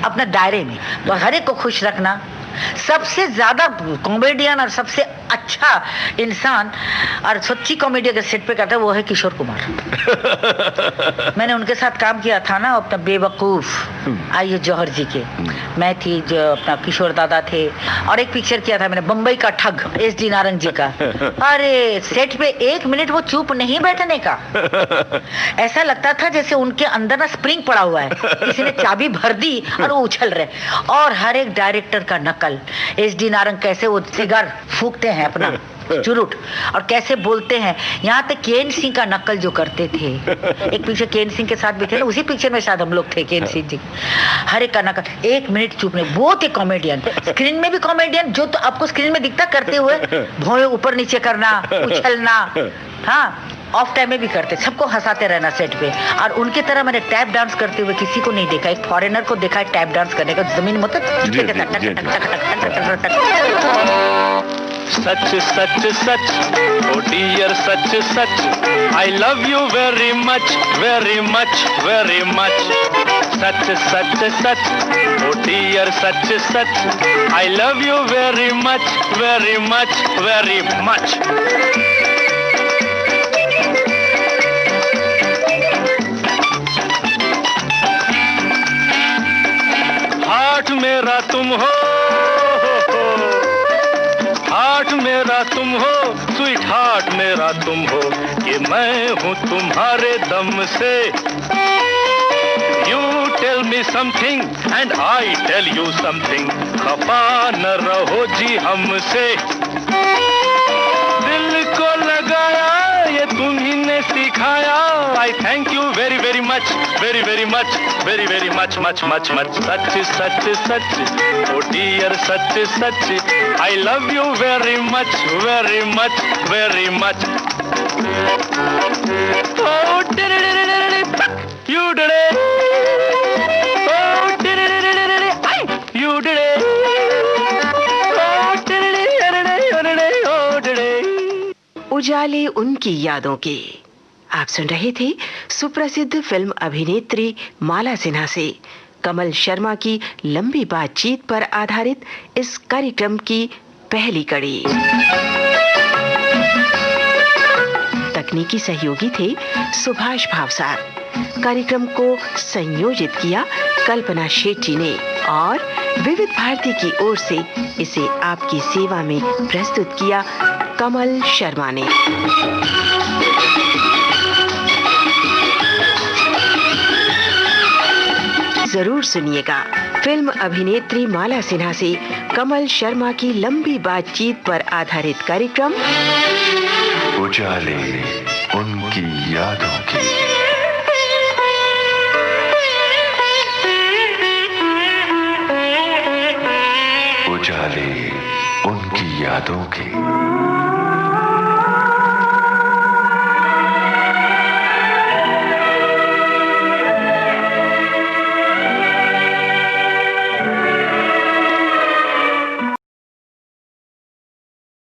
अपना दायरे में, तो हर एक को खुश रखना। सबसे ज्यादा कॉमेडियन और सबसे अच्छा इंसान और सच्ची कॉमेडी अगर सेट पे करता है वो है किशोर कुमार। मैंने उनके साथ काम किया था ना, अपना बेवकूफ आइए जौहर जी के, मैं थी, जो अपना किशोर दादा थे, और एक पिक्चर किया था मैंने बम्बई का ठग SD नारंग जी का। अरे सेट पे 1 मिनट वो चुप नहीं बैठने का, ऐसा लगता था जैसे उनके अंदर ना स्प्रिंग पड़ा हुआ है, किसी ने चाबी भर दी और वो उछल रहे। और हर एक डायरेक्टर का नकल, SD नारंग कैसे वो सिगार फूकते हैं अपना चुरुट, और कैसे बोलते हैं, यहाँ तक केन सिंह का नकल जो करते थे। एक पिक्चर केन सिंह के साथ भी थे ना, उसी पिक्चर में शायद हम लोग थे, केन सिंह जी। हर एक का नकल, 1 मिनट चुप नहीं, बहुत ही कॉमेडियन, स्क्रीन में भी कॉमेडियन, जो तो आपको स्क्रीन में दिखता करते हुए भौएं ऊपर नीचे करना, उछलना, हाँ, ऑफ टाइम में भी करते, सबको हंसाते रहना सेट पे। और उनके तरह मैंने टैप डांस करते हुए किसी को नहीं देखा। एक फॉरेनर को देखा है टैप डांस करने का, जमीन में सच सच सच, ओ डियर सच सच, I love you very much very much very much. सच सच सच, ओ डियर सच सच, I love you very much very much very much. Heart मेरा तुम हो, हार्ट मेरा तुम हो, स्वीट हार्ट मेरा तुम हो, कि मैं हूँ तुम्हारे दम से। You tell me something and I tell you something, खफा न रहो जी हमसे। दिल को लगाया ये तुम्ही ने सिखाया, I thank you very very much, very very much, very very much much much much। सच सच सच, oh dear such such, I love you very much very much very much। Oh you did it, oh you did it, oh did it। उजाले उनकी यादों के। आप सुन रहे थे सुप्रसिद्ध film अभिनेत्री माला सिन्हा से कमल शर्मा की लंबी बातचीत पर आधारित इस कार्यक्रम की पहली कड़ी। तकनीकी सहयोगी थे सुभाष भावसार। कार्यक्रम को संयोजित किया कल्पना शेट्टी ने और विविध भारती की ओर से इसे आपकी सेवा में प्रस्तुत किया कमल शर्मा ने। जरूर सुनिएगा फिल्म अभिनेत्री माला सिन्हा से कमल शर्मा की लंबी बातचीत पर आधारित कार्यक्रम उजाले उनकी यादों की। उजाले उनकी यादों की।